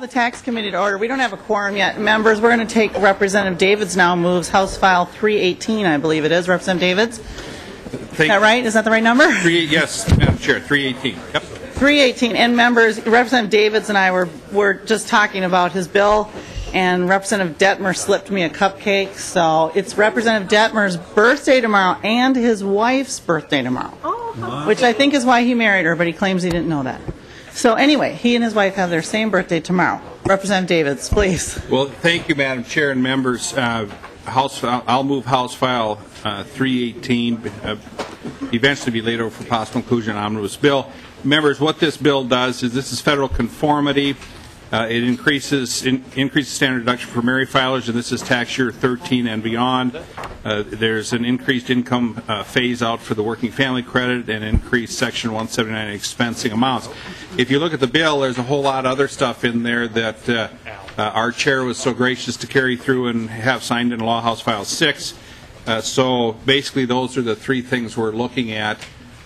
The tax committee to order. We don't have a quorum yet. Members, we're going to take Representative Davids now moves House File 318, I believe it is. Representative Davids? Is that right? Is that the right number? Yes, Madam Chair, 318. Yep. 318. And members, Representative Davids and I were just talking about his bill, and Representative Detmer slipped me a cupcake. So it's Representative Detmer's birthday tomorrow and his wife's birthday tomorrow, which I think is why he married her, but he claims he didn't know that. So anyway, he and his wife have their same birthday tomorrow. Representative Davids, please. Well, thank you, Madam Chair and members. I'll move House File 318, eventually be laid over for possible inclusion on omnibus bill. Members, what this bill does is this is federal conformity. It increases standard deduction for married filers, and this is tax year 13 and beyond. There's an increased income phase out for the working family credit and increased Section 179 expensing amounts. If you look at the bill, there's a whole lot of other stuff in there that our chair was so gracious to carry through and have signed in law, House File 6. So basically, those are the three things we're looking at.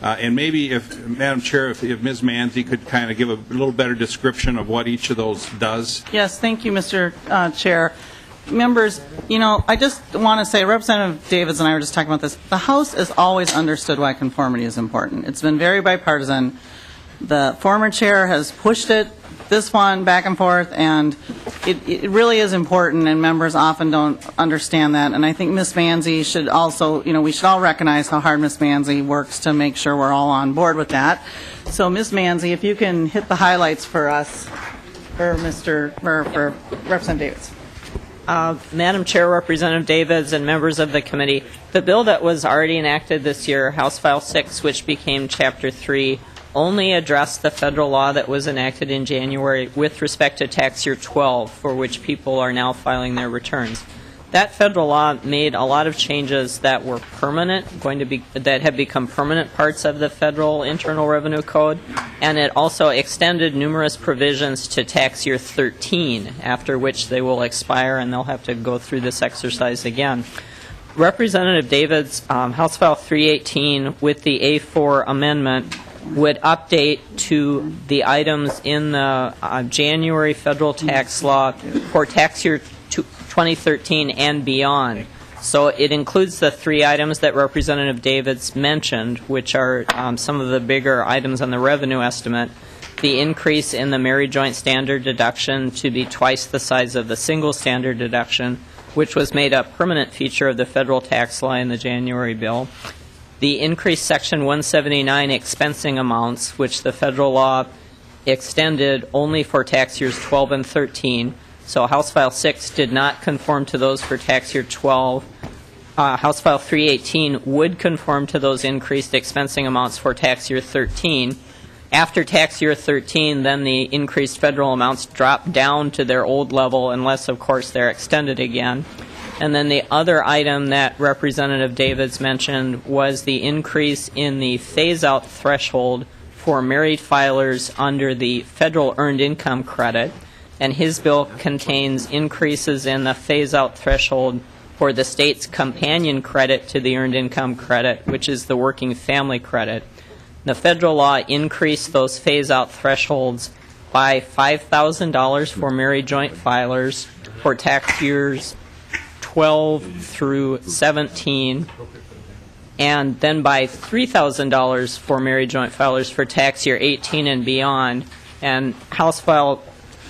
And maybe, Madam Chair, if Ms. Manzi could kind of give a little better description of what each of those does. Yes, thank you, Mr. Chair. Members, you know, I just want to say, Representative Davids and I were just talking about this. The House has always understood why conformity is important. It's been very bipartisan. The former chair has pushed it, this one, back and forth, and it really is important, and members often don't understand that. And I think Ms. Manzi should also, you know, we should all recognize how hard Ms. Manzi works to make sure we're all on board with that. So, Ms. Manzi, if you can hit the highlights for us, for Representative Davids. Madam Chair, Representative Davids, and members of the committee, the bill that was already enacted this year, House File 6, which became Chapter 3, only addressed the federal law that was enacted in January with respect to tax year 12, for which people are now filing their returns. That federal law made a lot of changes that were permanent, that have become permanent parts of the federal Internal Revenue Code, and it also extended numerous provisions to tax year 13, after which they will expire and they'll have to go through this exercise again. Representative Davids, House File 318, with the A4 amendment, would update to the items in the January federal tax law for tax year 2013 and beyond. So it includes the three items that Representative Davids mentioned, which are some of the bigger items on the revenue estimate. The increase in the married joint standard deduction to be twice the size of the single standard deduction, which was made a permanent feature of the federal tax law in the January bill. The increased Section 179 expensing amounts, which the federal law extended only for tax years 12 and 13. So House File 6 did not conform to those for tax year 12. House File 318 would conform to those increased expensing amounts for tax year 13. After tax year 13, then the increased federal amounts drop down to their old level unless, of course, they're extended again. And then the other item that Representative Davids mentioned was the increase in the phase-out threshold for married filers under the federal earned income credit. And his bill contains increases in the phase-out threshold for the state's companion credit to the earned income credit, which is the working family credit. The federal law increased those phase-out thresholds by $5,000 for married joint filers for tax years 12 through 17, and then by $3,000 for married joint filers for tax year 18 and beyond. And House File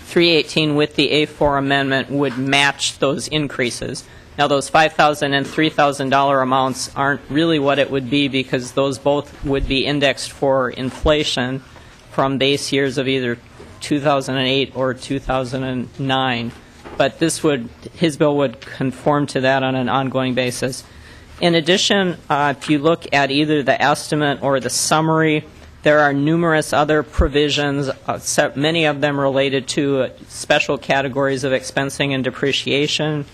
318 with the A4 amendment would match those increases. Now, those $5,000 and $3,000 amounts aren't really what it would be, because those both would be indexed for inflation from base years of either 2008 or 2009. But his bill would conform to that on an ongoing basis. In addition, if you look at either the estimate or the summary, there are numerous other provisions, many of them related to special categories of expensing and depreciation,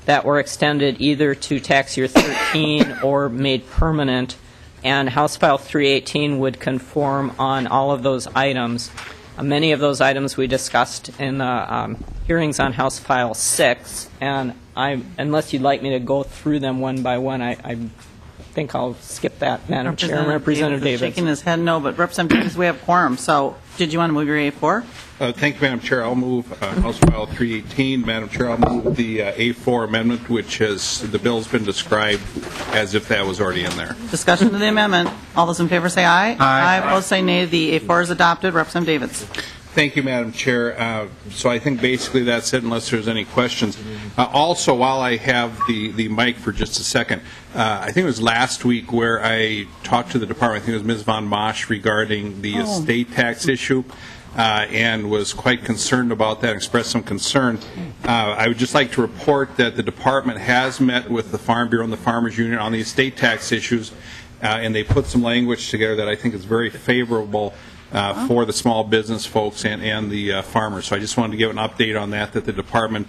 that were extended either to tax year 13 or made permanent. And House File 318 would conform on all of those items. Many of those items we discussed in the hearings on House File 6, and unless you'd like me to go through them one by one, I'm think I'll skip that, Madam Chair. and Representative Representative Davids is Davids. shaking his head no, but Representative Davids, we have quorum. So did you want to move your A4? Thank you, Madam Chair. I'll move House File 318. Madam Chair, I'll move the A4 amendment, which has, the bill's been described as if that was already in there. Discussion to the amendment. All those in favor say aye. Aye. Opposed say nay. The A4 is adopted. Representative Davids. Thank you, Madam Chair. So I think basically that's it, unless there's any questions. Also, while I have the mic for just a second, I think it was last week where I talked to the department, I think it was Ms. Von Mosch, regarding the estate tax issue, and was quite concerned about that, expressed some concern. I would just like to report that the department has met with the Farm Bureau and the Farmers Union on the estate tax issues, and they put some language together that I think is very favorable for the small business folks and the farmers. So I just wanted to give an update on that the department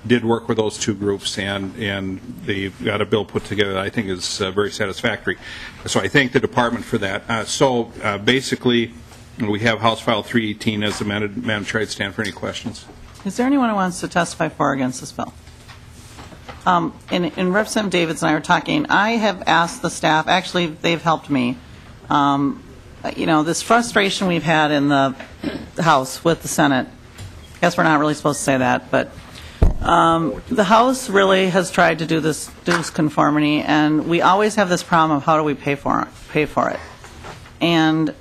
did work with those two groups, and they got a bill put together that I think is very satisfactory. So I thank the department for that. So basically, we have House File 318 as amended. Madam Chair, I'd stand for any questions. Is there anyone who wants to testify for or against this bill? In Representative Davids and I were talking, I have asked the staff, actually they've helped me, this frustration we've had in the House with the Senate, I guess we're not really supposed to say that, but the House really has tried to do this conformity, and we always have this problem of how do we pay for it. And,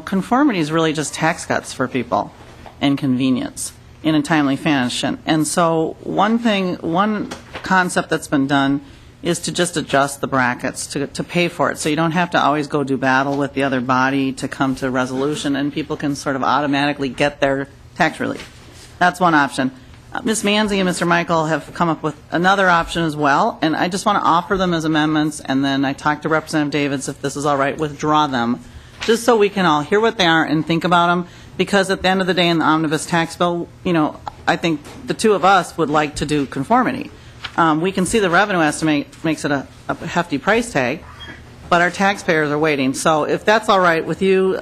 conformity is really just tax cuts for people and convenience in a timely fashion. And so one concept that's been done is to just adjust the brackets to pay for it. So you don't have to always go do battle with the other body to come to resolution, and people can sort of automatically get their tax relief. That's one option. Ms. Manzi and Mr. Michael have come up with another option as well, and I just want to offer them as amendments, and then I talked to Representative Davids, if this is all right, withdraw them, just so we can all hear what they are and think about them, because at the end of the day in the omnibus tax bill, I think the two of us would like to do conformity. We can see the revenue estimate makes it a hefty price tag, but our taxpayers are waiting. So if that's all right with you,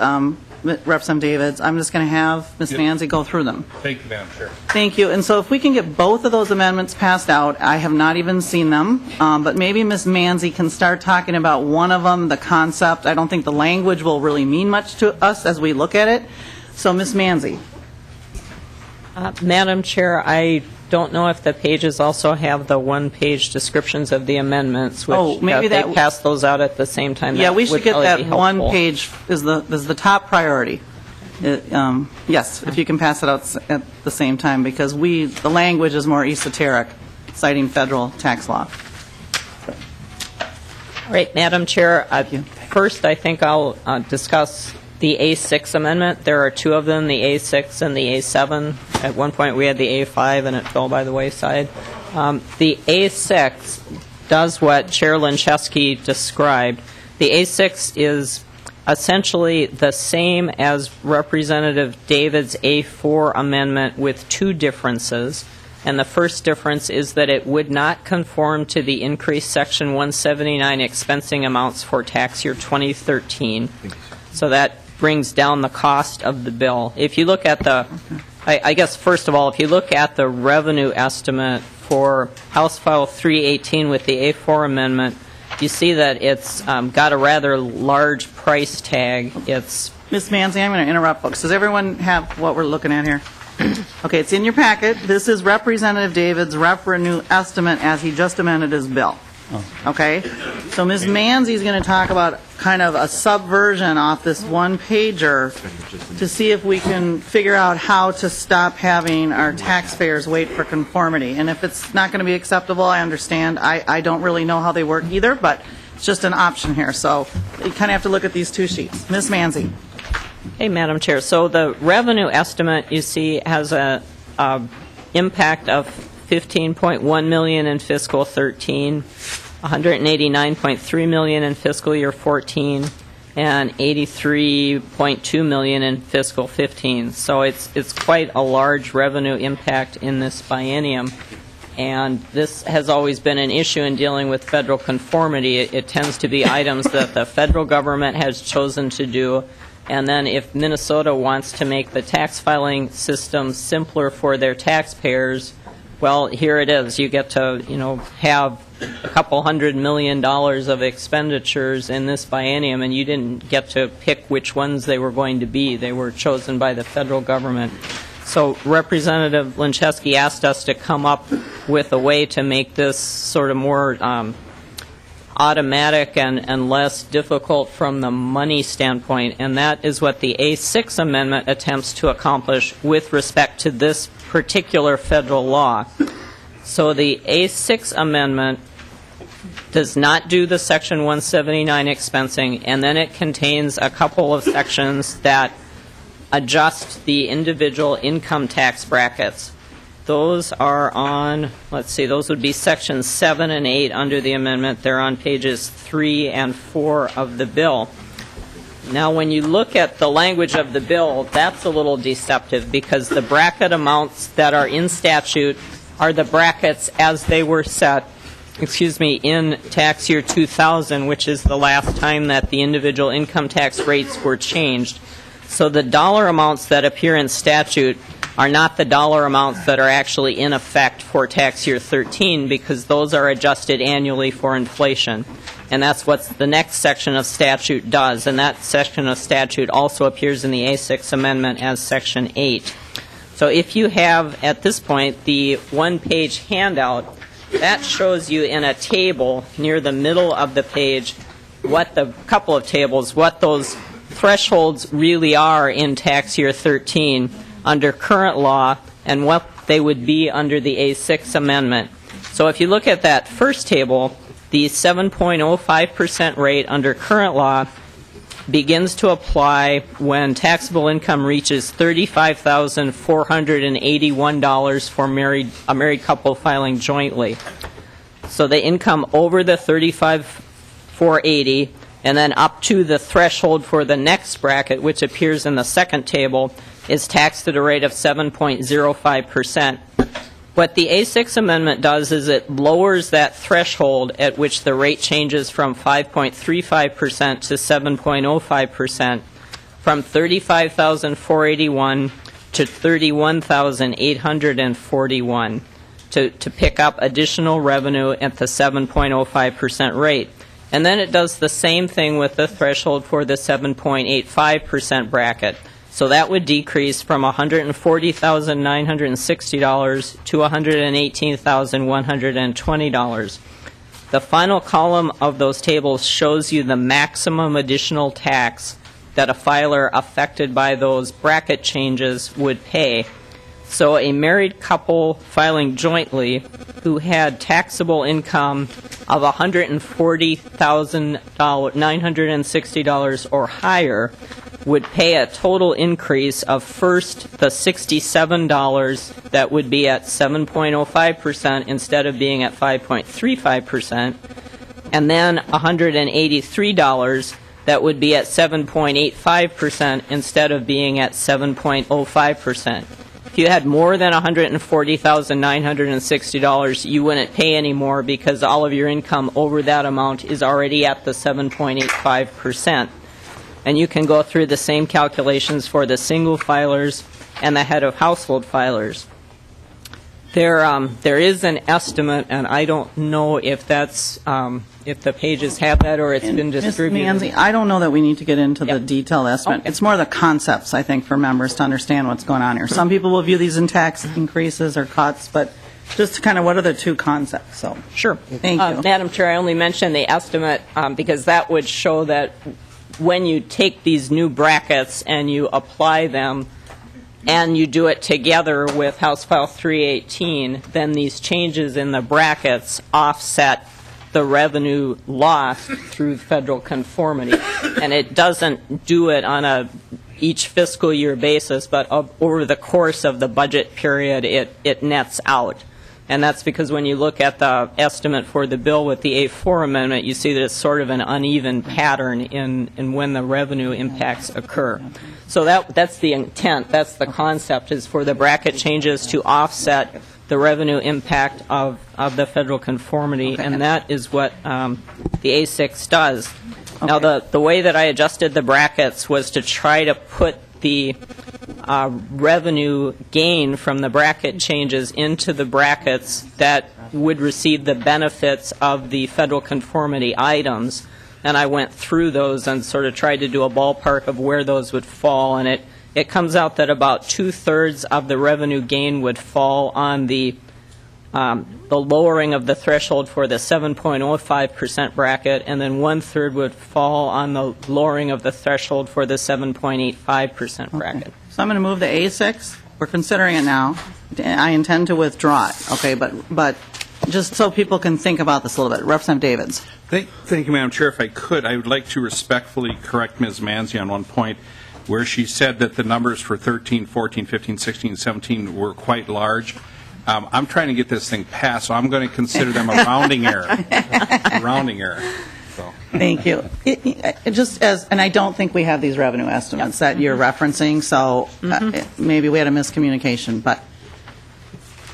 Representative Davids, I'm just going to have Ms. Manzi go through them. Thank you, Madam Chair. Thank you. And so if we can get both of those amendments passed out, I have not even seen them, but maybe Ms. Manzi can start talking about one of them, the concept. I don't think the language will really mean much to us as we look at it. So Ms. Manzi. Madam Chair, I don't know if the pages also have the one-page descriptions of the amendments, which maybe if they pass those out at the same time. Yeah, we should get that one helpful. page is the top priority. Yes, if you can pass it out at the same time, because the language is more esoteric, citing federal tax law. All right, Madam Chair, first I think I'll discuss the A6 amendment. There are two of them, the A6 and the A7. At one point we had the A5 and it fell by the wayside. The A6 does what Chair Linchewski described. The A6 is essentially the same as Representative David's A4 amendment with two differences. And the first difference is that it would not conform to the increased Section 179 expensing amounts for tax year 2013. So that brings down the cost of the bill. If you look at I guess first of all, if you look at the revenue estimate for House File 318 with the A4 amendment, you see that it's got a rather large price tag. It's Ms. Manzi, I'm going to interrupt folks. Does everyone have what we're looking at here? Okay, it's in your packet. This is Representative David's revenue estimate as he just amended his bill. Okay? So Ms. Manzi is going to talk about kind of a subversion off this one-pager to see if we can figure out how to stop having our taxpayers wait for conformity. And if it's not going to be acceptable, I understand. I don't really know how they work either, but it's just an option here. So you kind of have to look at these two sheets. Ms. Manzi. Hey, Madam Chair. So the revenue estimate, you see, has a impact of $15.1 million in fiscal 13, $189.3 million in fiscal year 14, and $83.2 million in fiscal 15. So it's quite a large revenue impact in this biennium. And this has always been an issue in dealing with federal conformity. It tends to be items that the federal government has chosen to do. And then if Minnesota wants to make the tax filing system simpler for their taxpayers, well, here it is. You get to, have a couple $100 million of expenditures in this biennium, and you didn't get to pick which ones they were going to be. They were chosen by the federal government. So Representative Lincheski asked us to come up with a way to make this sort of more automatic and less difficult from the money standpoint, and that is what the A6 amendment attempts to accomplish with respect to this particular federal law. So the A6 amendment does not do the Section 179 expensing, and then it contains a couple of sections that adjust the individual income tax brackets. Those are on, let's see, those would be sections 7 and 8 under the amendment. They're on pages 3 and 4 of the bill. Now, when you look at the language of the bill, that's a little deceptive because the bracket amounts that are in statute are the brackets as they were set, in tax year 2000, which is the last time that the individual income tax rates were changed. So the dollar amounts that appear in statute are not the dollar amounts that are actually in effect for tax year 13 because those are adjusted annually for inflation. And that's what the next section of statute does. And that section of statute also appears in the A6 amendment as Section 8. So if you have, at this point, the one-page handout, that shows you in a table near the middle of the page what those thresholds really are in tax year 13 under current law and what they would be under the A6 amendment. So if you look at that first table, the 7.05% rate under current law begins to apply when taxable income reaches $35,481 for a married couple filing jointly. So the income over the $35,480 and then up to the threshold for the next bracket, which appears in the second table, is taxed at a rate of 7.05%. What the A6 amendment does is it lowers that threshold at which the rate changes from 5.35% to 7.05%, from $35,481 to $31,841 to pick up additional revenue at the 7.05% rate. And then it does the same thing with the threshold for the 7.85% bracket. So that would decrease from $140,960 to $118,120. The final column of those tables shows you the maximum additional tax that a filer affected by those bracket changes would pay. So a married couple filing jointly who had taxable income of $140,960 or higher would pay a total increase of first the $67 that would be at 7.05% instead of being at 5.35%, and then $183 that would be at 7.85% instead of being at 7.05%. If you had more than $140,960, you wouldn't pay any more because all of your income over that amount is already at the 7.85%. And you can go through the same calculations for the single filers and the head of household filers. There is an estimate, and I don't know if that's if the pages have that or it's been distributed. Ms. Manzi, I don't know that we need to get into the detailed estimate. Okay. It's more the concepts, I think, for members to understand what's going on here. Some people will view these in tax increases or cuts, but just kind of what are the two concepts? So Sure. Thank you. Madam Chair, I only mentioned the estimate because that would show that when you take these new brackets and you apply them and you do it together with House File 318, then these changes in the brackets offset the revenue loss through federal conformity. And it doesn't do it on each fiscal year basis, but over the course of the budget period, it nets out. And that's because when you look at the estimate for the bill with the A4 amendment, you see that it's sort of an uneven pattern in when the revenue impacts occur. So that's the intent, that's the concept, is for the bracket changes to offset the revenue impact of the federal conformity, and that is what the A6 does. Okay. Now, the way that I adjusted the brackets was to try to put the revenue gain from the bracket changes into the brackets that would receive the benefits of the federal conformity items. And I went through those and sort of tried to do a ballpark of where those would fall, and it comes out that about 2/3 of the revenue gain would fall on the lowering of the threshold for the 7.05% bracket, and then 1/3 would fall on the lowering of the threshold for the 7.85% bracket. Okay. So I'm going to move the A6. We're considering it now. I intend to withdraw it, okay, but just so people can think about this a little bit. Representative Davids. Thank you, Madam Chair. If I could, I would like to respectfully correct Ms. Manzi on one point where she said that the numbers for 13, 14, 15, 16, 17 were quite large. I'm trying to get this thing passed, so I'm going to consider them a rounding error. A rounding error. So. Thank you. And I don't think we have these revenue estimates that you're referencing, so maybe we had a miscommunication. But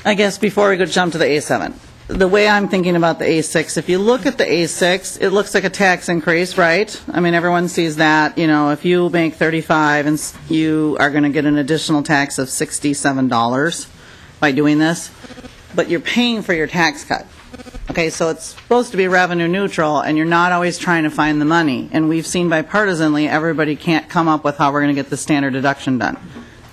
I guess before we go jump to the A7, the way I'm thinking about the A6, if you look at the A6, it looks like a tax increase, right? I mean, everyone sees that. You know, if you make 35 and you are going to get an additional tax of $67 by doing this, but you're paying for your tax cut. Okay, so it's supposed to be revenue neutral, and you're not always trying to find the money. And we've seen bipartisanly, everybody can't come up with how we're going to get the standard deduction done.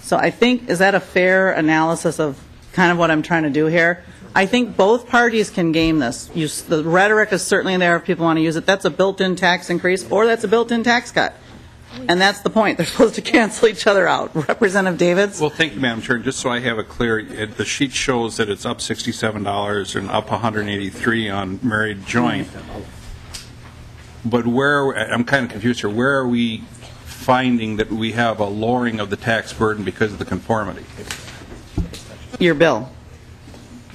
So I think, is that a fair analysis of kind of what I'm trying to do here? I think both parties can game this. The rhetoric is certainly there if people want to use it. That's a built-in tax increase, or that's a built-in tax cut. And that's the point. They're supposed to cancel each other out. Representative Davids? Well, thank you, Madam Chair. Just so I have it clear, the sheet shows that it's up $67 and up $183 on married joint. But I'm kind of confused here. Where are we finding that we have a lowering of the tax burden because of the conformity? Your bill.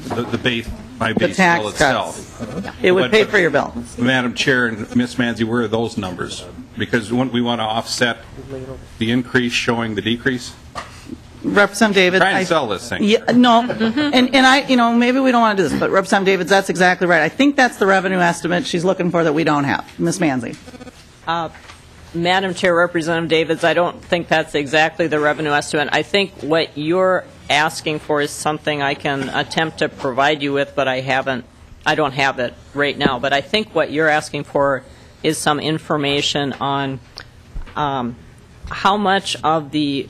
My The base tax bill cuts. itself. It would pay for your bill. Madam Chair and Ms. Manzi, where are those numbers? Because we want to offset the increase showing the decrease. Representative Davids. Trying to sell this thing. Yeah, no, and I, maybe we don't want to do this, but Representative Davids, that's exactly right. I think that's the revenue estimate she's looking for that we don't have. Ms. Manzi. Madam Chair, Representative Davids, I don't think that's exactly the revenue estimate. I think what you're asking for is something I can attempt to provide you with, but I don't have it right now. But I think what you're asking for is some information on how much of the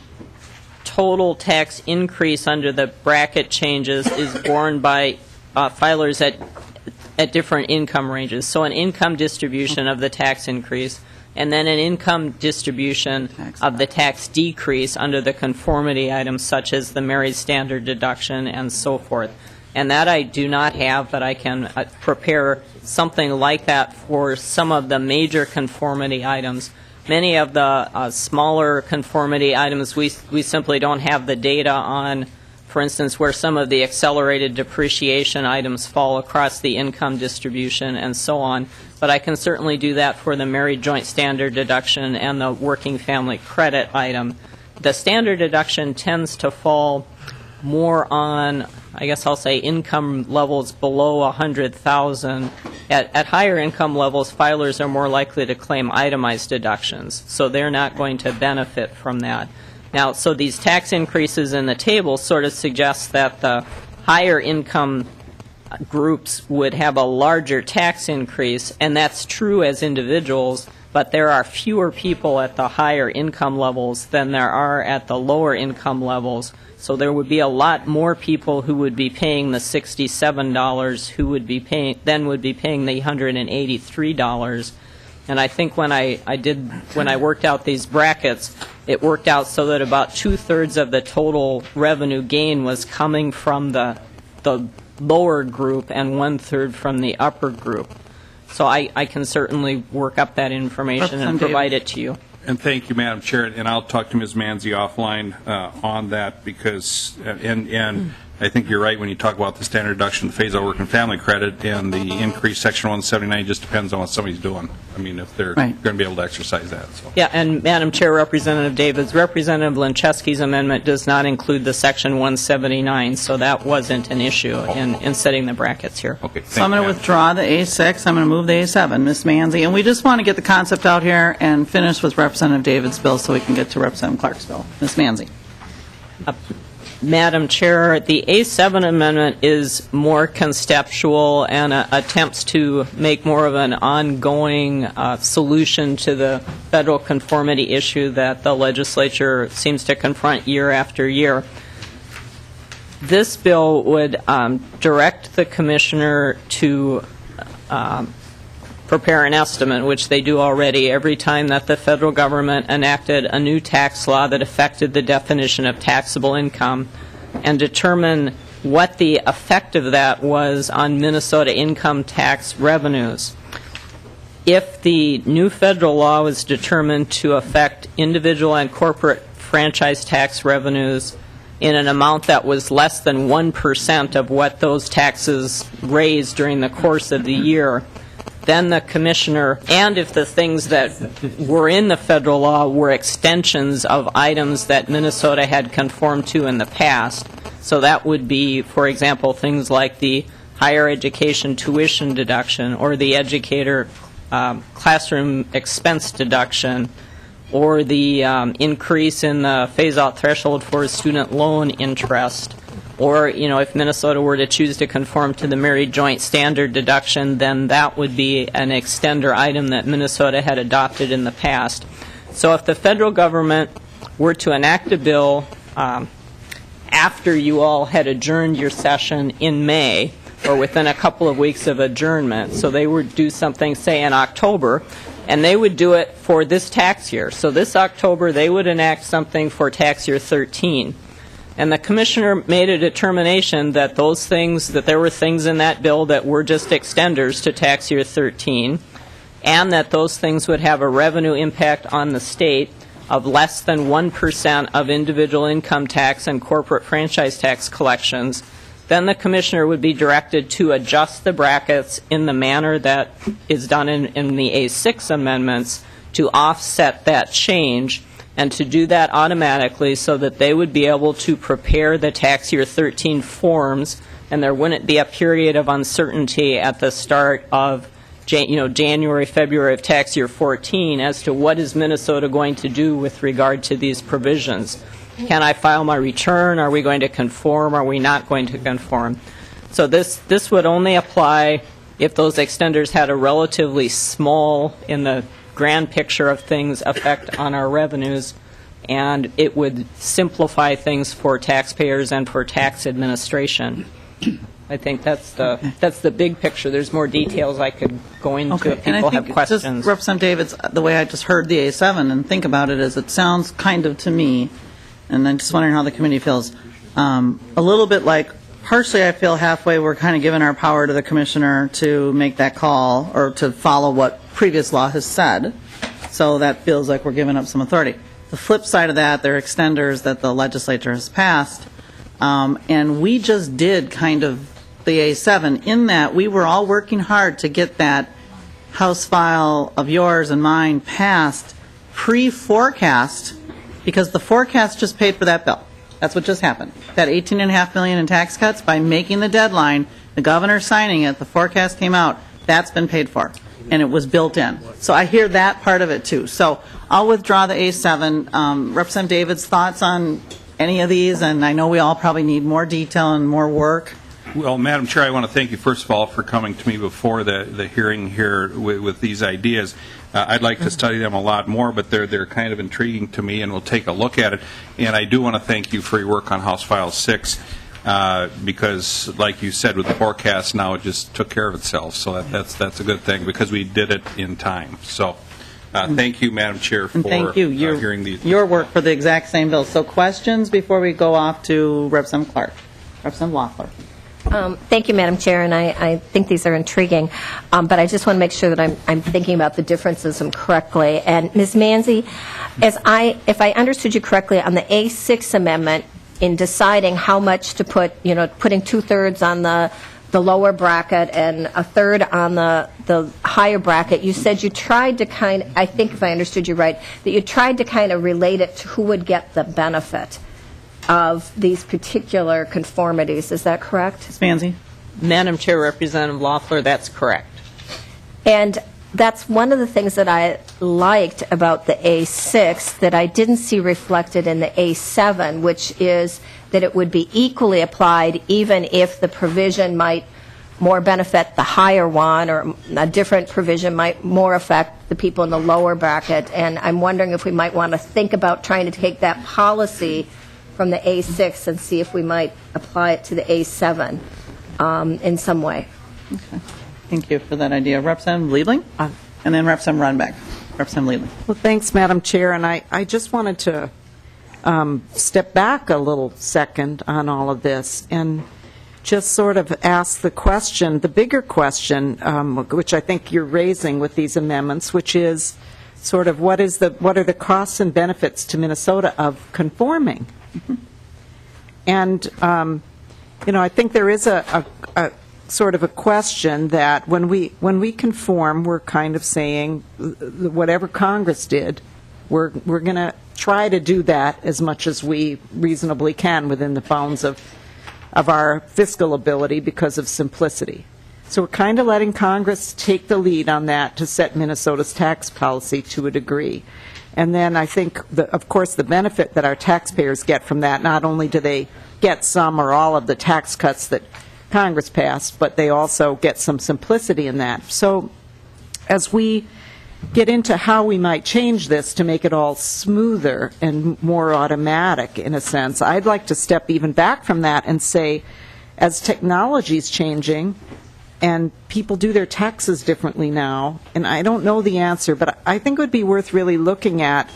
total tax increase under the bracket changes is borne by filers at different income ranges. So an income distribution of the tax increase, and then an income distribution of the tax decrease under the conformity items such as the married standard deduction and so forth. And that I do not have, but I can prepare something like that for some of the major conformity items. Many of the smaller conformity items we simply don't have the data on, for instance, where some of the accelerated depreciation items fall across the income distribution and so on. But I can certainly do that for the married joint standard deduction and the working family credit item. The standard deduction tends to fall more on, I guess I'll say, income levels below $100,000. At higher income levels, filers are more likely to claim itemized deductions, so they're not going to benefit from that. Now, so these tax increases in the table sort of suggest that the higher income groups would have a larger tax increase, and that's true as individuals, but there are fewer people at the higher income levels than there are at the lower income levels. So there would be a lot more people who would be paying the $67 who would be paying the $183. And I think when I worked out these brackets, it worked out so that about 2/3 of the total revenue gain was coming from the lower group and 1/3 from the upper group. So I can certainly work up that information and provide it to you. And thank you, Madam Chair, and I'll talk to Ms. Manzi offline on that because, and I think you're right when you talk about the standard deduction, the phase-out work and family credit, and the increased Section 179 just depends on what somebody's doing. I mean, if they're going to be able to exercise that. So. Yeah, and Madam Chair, Representative Davids, Representative Linchesky's amendment does not include the Section 179, so that wasn't an issue in setting the brackets here. Okay, so I'm going to withdraw the A6. I'm going to move the A7, Ms. Manzi. And we just want to get the concept out here and finish with Representative Davids' bill so we can get to Representative Clark's bill. Ms. Manzi. Madam Chair, the A7 amendment is more conceptual and attempts to make more of an ongoing solution to the federal conformity issue that the legislature seems to confront year after year. This bill would direct the commissioner to prepare an estimate, which they do already every time that the federal government enacted a new tax law that affected the definition of taxable income, and determine what the effect of that was on Minnesota income tax revenues. If the new federal law was determined to affect individual and corporate franchise tax revenues in an amount that was less than 1% of what those taxes raised during the course of the year, then the commissioner, and if the things that were in the federal law were extensions of items that Minnesota had conformed to in the past, so that would be, for example, things like the higher education tuition deduction or the educator classroom expense deduction, or the increase in the phase-out threshold for student loan interest, or, if Minnesota were to choose to conform to the married joint standard deduction, then that would be an extender item that Minnesota had adopted in the past. So if the federal government were to enact a bill after you all had adjourned your session in May, or within a couple of weeks of adjournment, so they would do something, say, in October, and they would do it for this tax year. So this October, they would enact something for tax year 13. And the commissioner made a determination that those things, that there were things in that bill that were just extenders to tax year 13, and that those things would have a revenue impact on the state of less than 1% of individual income tax and corporate franchise tax collections, then the commissioner would be directed to adjust the brackets in the manner that is done in the A6 amendments to offset that change, and to do that automatically so that they would be able to prepare the tax year 13 forms, and there wouldn't be a period of uncertainty at the start of January, February of tax year 14 as to what is Minnesota going to do with regard to these provisions. Can I file my return? Are we going to conform? Are we not going to conform? So this would only apply if those extenders had a relatively small, in the grand picture of things, effect on our revenues, and it would simplify things for taxpayers and for tax administration. I think that's the big picture. There's more details I could go into if people have questions. Just Representative Davids, the way I just heard the A7 and think about it is, it sounds kind of to me, and I'm just wondering how the committee feels, a little bit like, partially I feel halfway we're kind of giving our power to the commissioner to make that call or to follow what previous law has said, so that feels like we're giving up some authority. The flip side of that, there are extenders that the legislature has passed, and we just did kind of the A7 in that we were all working hard to get that House file of yours and mine passed pre-forecast, because the forecast just paid for that bill. That's what just happened. That $18.5 million in tax cuts, by making the deadline, the governor signing it, the forecast came out, that's been paid for, and it was built in. So I hear that part of it too. So I'll withdraw the A7. Representative David's thoughts on any of these, and I know we all probably need more detail and more work. Well, Madam Chair, I want to thank you, first of all, for coming to me before the hearing here with these ideas. I'd like to study them a lot more, but they're kind of intriguing to me, and we'll take a look at it. And I do want to thank you for your work on House File 6, because, like you said, with the forecast now, it just took care of itself. So that's a good thing, because we did it in time. So thank you, Madam Chair, for hearing these. Your work for the exact same bill. So questions before we go off to Representative Clark. Representative Loeffler. Thank you, Madam Chair, and I think these are intriguing, but I just want to make sure that I'm thinking about the differences correctly. And Ms. Manzi, if I understood you correctly, on the A6 amendment, in deciding how much to put, putting 2/3 on the lower bracket and 1/3 on the higher bracket, you said you tried to I think if I understood you right, that you tried to kind of relate it to who would get the benefit of these particular conformities. Is that correct? Ms. Manzi. Madam Chair, Representative Loeffler, that's correct. And that's one of the things that I liked about the A6 that I didn't see reflected in the A7, which is that it would be equally applied even if the provision might more benefit the higher one, or a different provision might more affect the people in the lower bracket. And I'm wondering if we might want to think about trying to take that policy from the A6 and see if we might apply it to the A7 in some way. Okay. Thank you for that idea. Representative Liebling? And then Representative Runbeck. Representative Liebling. Well, thanks, Madam Chair. And I just wanted to step back a little second on all of this and just sort of ask the question, the bigger question, which I think you're raising with these amendments, which is sort of what are the costs and benefits to Minnesota of conforming? Mm-hmm. And, I think there is a sort of a question that when we conform, we're kind of saying whatever Congress did, we're going to try to do that as much as we reasonably can within the bounds of our fiscal ability because of simplicity. So we're kind of letting Congress take the lead on that to set Minnesota's tax policy to a degree. And then I think, of course, the benefit that our taxpayers get from that, not only do they get some or all of the tax cuts that Congress passed, but they also get some simplicity in that. So as we get into how we might change this to make it all smoother and more automatic, in a sense, I'd like to step even back from that and say, as technology is changing and people do their taxes differently now, and I don't know the answer, but I think it would be worth really looking at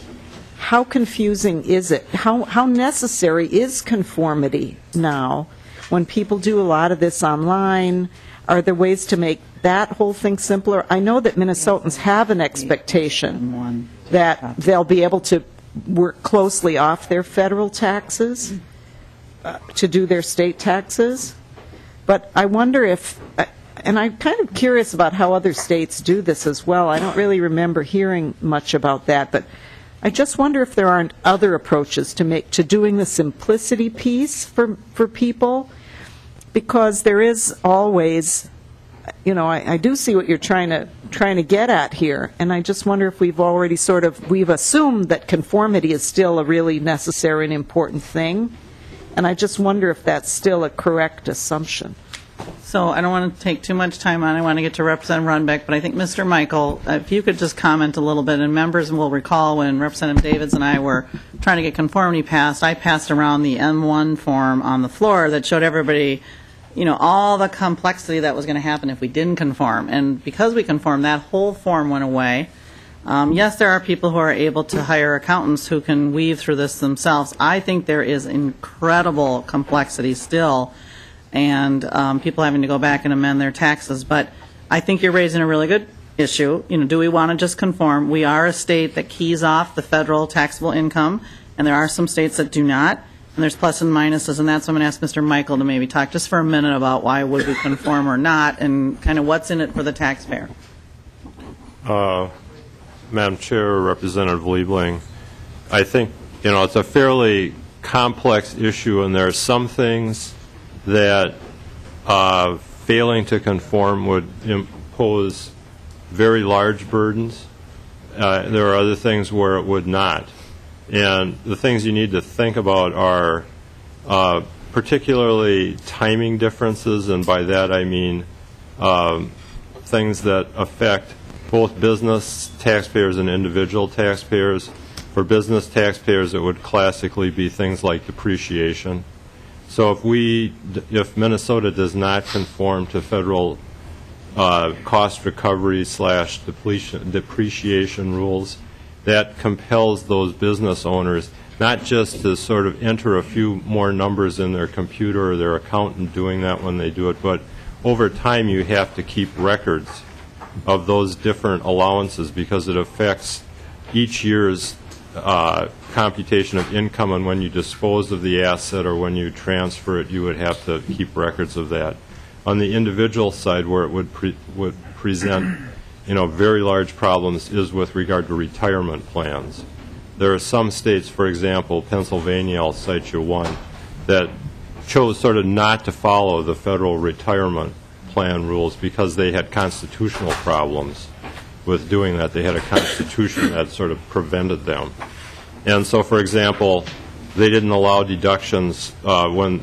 how confusing is it? How necessary is conformity now when people do a lot of this online? Are there ways to make that whole thing simpler? I know that Minnesotans have an expectation that they'll be able to work closely off their federal taxes to do their state taxes. But I wonder if, and I'm kind of curious about how other states do this as well. I don't really remember hearing much about that, but I just wonder if there aren't other approaches to doing the simplicity piece for people, because there is always, I do see what you're trying to get at here, and I just wonder if we've already we've assumed that conformity is still a really necessary and important thing, and I just wonder if that's still a correct assumption. So I don't want to take too much time on it. I want to get to Representative Runbeck, but I think Mr. Michael, if you could just comment a little bit, and members will recall when Representative Davids and I were trying to get conformity passed, I passed around the M1 form on the floor that showed everybody, all the complexity that was going to happen if we didn't conform. And because we conformed, that whole form went away. Yes, there are people who are able to hire accountants who can weave through this themselves. I think there is incredible complexity still, and people having to go back and amend their taxes. But I think you're raising a really good issue. Do we want to just conform? We are a state that keys off the federal taxable income, and there are some states that do not. And there's plus and minuses, and that's what I'm going to ask Mr. Michael to maybe talk just for a minute about why would we conform or not, and kind of what's in it for the taxpayer. Madam Chair, Representative Liebling, I think, it's a fairly complex issue, and there are some things that failing to conform would impose very large burdens. There are other things where it would not. And the things you need to think about are particularly timing differences, and by that I mean things that affect both business taxpayers and individual taxpayers. For business taxpayers, it would classically be things like depreciation. So if Minnesota does not conform to federal cost recovery / depreciation rules, that compels those business owners not just to sort of enter a few more numbers in their computer or their accountant doing that when they do it, but over time you have to keep records of those different allowances because it affects each year's computation of income, and when you dispose of the asset or when you transfer it, you would have to keep records of that. On the individual side, where it would present very large problems is with regard to retirement plans. There are some states, for example, Pennsylvania, I'll cite you one, that chose sort of not to follow the federal retirement plan rules because they had constitutional problems. with doing that. They had a constitution that sort of prevented them. And so, for example, they didn't allow deductions when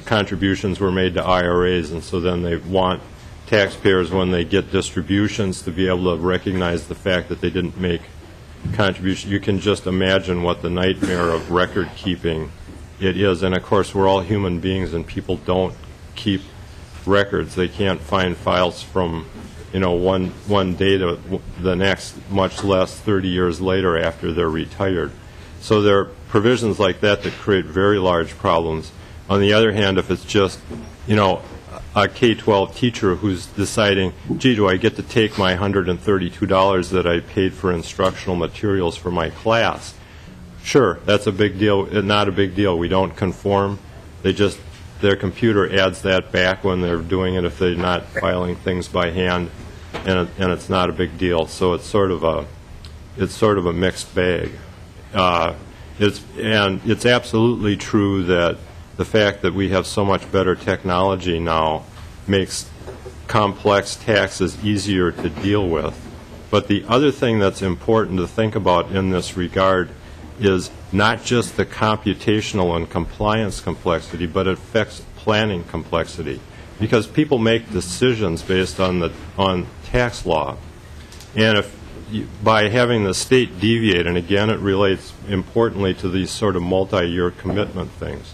contributions were made to IRAs, and so then they want taxpayers, when they get distributions, to be able to recognize the fact that they didn't make contributions. You can just imagine what the nightmare of record keeping it is. And of course, we're all human beings, and people don't keep records. They can't find files from, one day to the next, much less 30 years later after they're retired. So there are provisions like that that create very large problems. On the other hand, if it's just, a K-12 teacher who's deciding, gee, do I get to take my $132 that I paid for instructional materials for my class? Sure, that's a big deal. Not a big deal. We don't conform. Their computer adds that back when they're doing it if they're not filing things by hand, and it's not a big deal. So it's sort of a mixed bag. It's absolutely true that the fact that we have so much better technology now makes complex taxes easier to deal with. But the other thing that's important to think about in this regard is not just the computational and compliance complexity, but it affects planning complexity. Because people make decisions based on tax law. And by having the state deviate, and again it relates importantly to these sort of multi-year commitment things,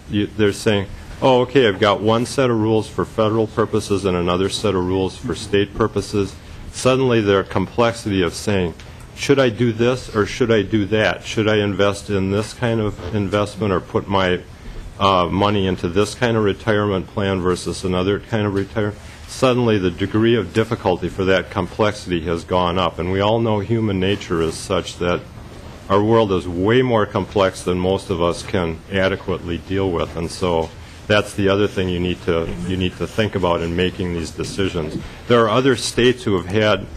they're saying, oh, okay, I've got one set of rules for federal purposes and another set of rules for state purposes. Suddenly their complexity of saying, should I do this or should I do that? Should I invest in this kind of investment or put my money into this kind of retirement plan versus another kind of retirement? Suddenly the degree of difficulty for that complexity has gone up. And we all know human nature is such that our world is way more complex than most of us can adequately deal with. And so that's the other thing you need to think about in making these decisions. There are other states who have had,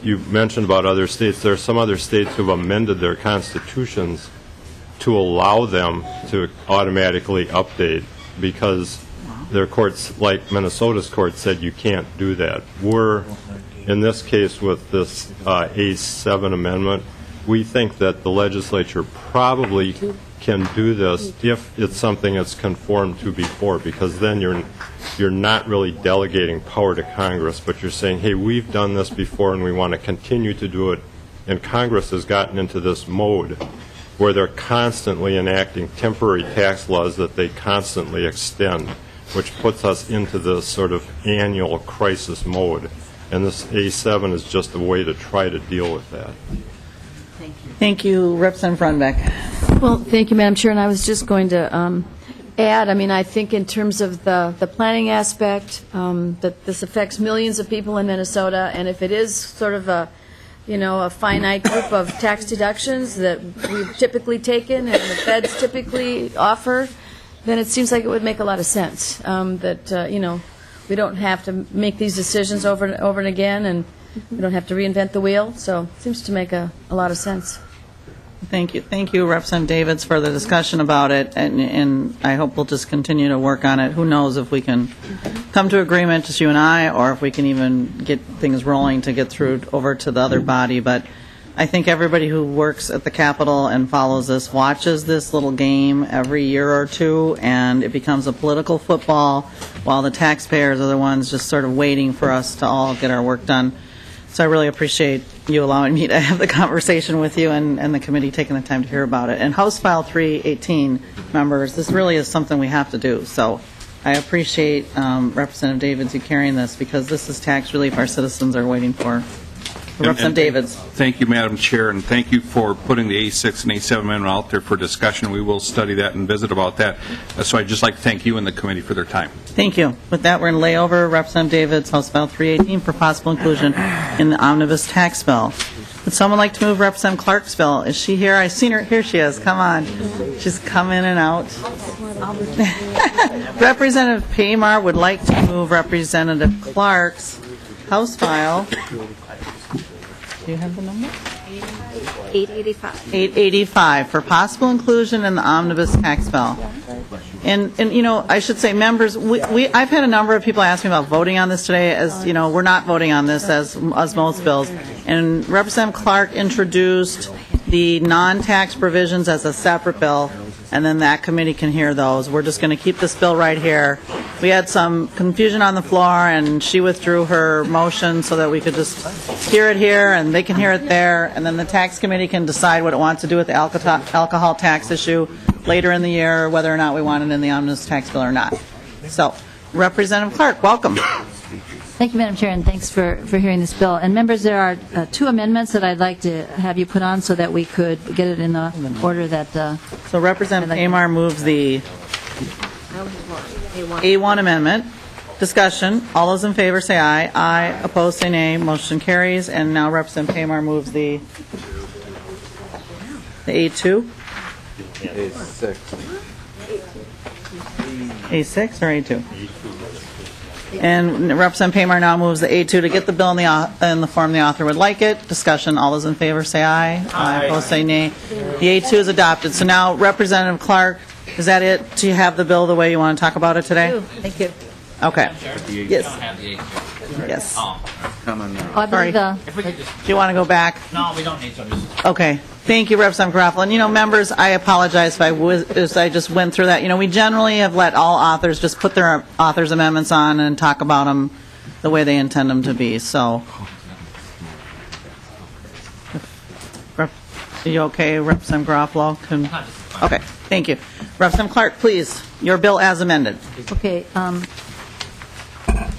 you mentioned about other states, there are some other states who have amended their constitutions to allow them to automatically update because their courts, like Minnesota's court, said you can't do that. We're, in this case with this A7 amendment, we think that the legislature probably can do this if it's something it's conformed to before, because then you're not really delegating power to Congress, but you're saying, hey, we've done this before and we want to continue to do it. And Congress has gotten into this mode where they're constantly enacting temporary tax laws that they constantly extend, which puts us into this sort of annual crisis mode. And this A7 is just a way to try to deal with that. Thank you, Representative Runbeck. Well, thank you, Madam Chair. And I was just going to add, I think in terms of the planning aspect, that this affects millions of people in Minnesota, and if it is sort of a finite group of tax deductions that we've typically taken and the feds typically offer, then it seems like it would make a lot of sense that, we don't have to make these decisions over and again, and we don't have to reinvent the wheel. So it seems to make a lot of sense. Thank you, Representative Davids, for the discussion about it, and I hope we'll just continue to work on it. Who knows if we can come to agreement, just you and I, or if we can even get things rolling to get through over to the other body. But I think everybody who works at the Capitol and follows this watches this little game every year or two, and it becomes a political football while the taxpayers are the ones just sort of waiting for us to all get our work done. So I really appreciate you allowing me to have the conversation with you and the committee taking the time to hear about it. And House File 318, members, this really is something we have to do. So I appreciate Representative Davids you carrying this, because this is tax relief our citizens are waiting for. Representative Davids. Thank you, Madam Chair, and thank you for putting the A6 and A7 amendment out there for discussion. We will study that and visit about that. So I'd just like to thank you and the committee for their time. Thank you. With that, we're going to lay over Representative Davids, House File 318, for possible inclusion in the omnibus tax bill. Would someone like to move Representative Clark's bill? Is she here? I've seen her. Here she is. Come on. She's come in and out. Representative Paymar would like to move Representative Clark's House File. Do you have the number? 885. 885 for possible inclusion in the omnibus tax bill. And you know, I should say, members, I've had a number of people ask me about voting on this today. As you know, we're not voting on this as most bills. And Representative Clark introduced the non-tax provisions as a separate bill, and then that committee can hear those. We're just going to keep this bill right here. We had some confusion on the floor, and she withdrew her motion so that we could just hear it here, and they can hear it there, and then the tax committee can decide what it wants to do with the alcohol tax issue later in the year, whether or not we want it in the omnibus tax bill or not. So, Representative Clark, welcome. Thank you, Madam Chair, and thanks for hearing this bill. And members, there are two amendments that I'd like to have you put on so that we could get it in the order that... So Representative Amar moves the A1 amendment. Discussion. All those in favor say aye. Aye. Opposed say nay. Motion carries. And now Representative Amar moves the A2. A6. A6 or A2? And Representative Pamar now moves the A2 to get the bill in the form the author would like it. Discussion. All those in favor say aye. Aye. Opposed say nay. The A2 is adopted. So now, Representative Clark, is that it? Do you have the bill the way you want to talk about it today? Thank you. Okay. Yes. Don't have the A2. Yes. Coming now. I believe, If we could just, Do you want to go back? no, we don't need to. Just, Okay. Thank you, Representative Garofalo. And, you know, members, I apologize if I just went through that. You know, we generally have let all authors just put their authors' amendments on and talk about them the way they intend them to be. So, are you okay, Representative Garofalo? Okay. Thank you. Representative Clark, please, your bill as amended. okay,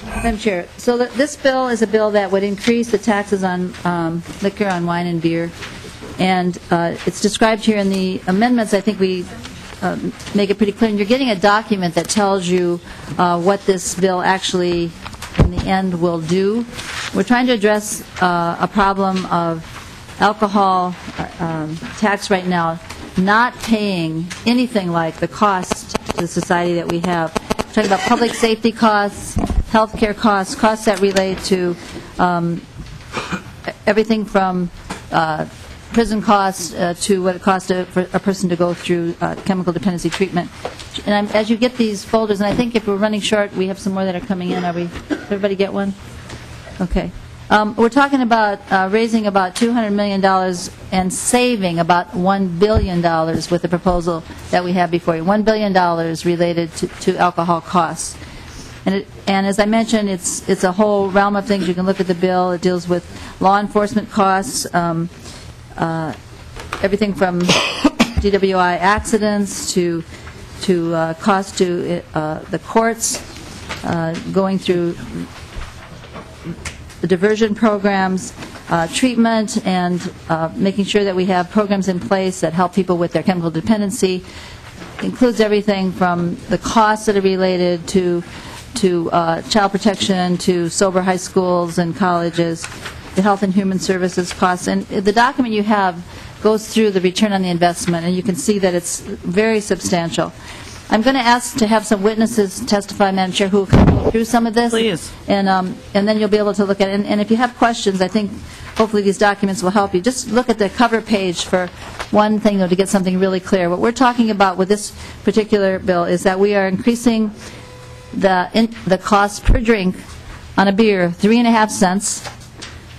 Madam Chair, so this bill is a bill that would increase the taxes on liquor, on wine and beer. And it's described here in the amendments. I think we make it pretty clear. And you're getting a document that tells you what this bill actually, in the end, will do. We're trying to address a problem of alcohol tax right now not paying anything like the cost to the society that we have. We're talking about public safety costs, health care costs, costs that relate to everything from prison costs to what it costs for a person to go through chemical dependency treatment. And as you get these folders, and I think if we're running short, we have some more that are coming in. Did everybody get one? Okay. We're talking about raising about $200 million and saving about $1 billion with the proposal that we have before you. $1 billion related to alcohol costs. And as I mentioned, it's a whole realm of things. You can look at the bill. It deals with law enforcement costs, everything from DWI accidents to costs to the courts, going through the diversion programs, treatment, and making sure that we have programs in place that help people with their chemical dependency. It includes everything from the costs that are related to child protection, to sober high schools and colleges, the health and human services costs. And the document you have goes through the return on the investment, and you can see that it's very substantial. I'm going to ask to have some witnesses testify, Madam Chair, who will go through some of this. Please. And then you'll be able to look at it. And if you have questions, I think hopefully these documents will help you. Just look at the cover page for one thing, though, to get something really clear. What we're talking about with this particular bill is that we are increasing the cost per drink on a beer 3.5 cents,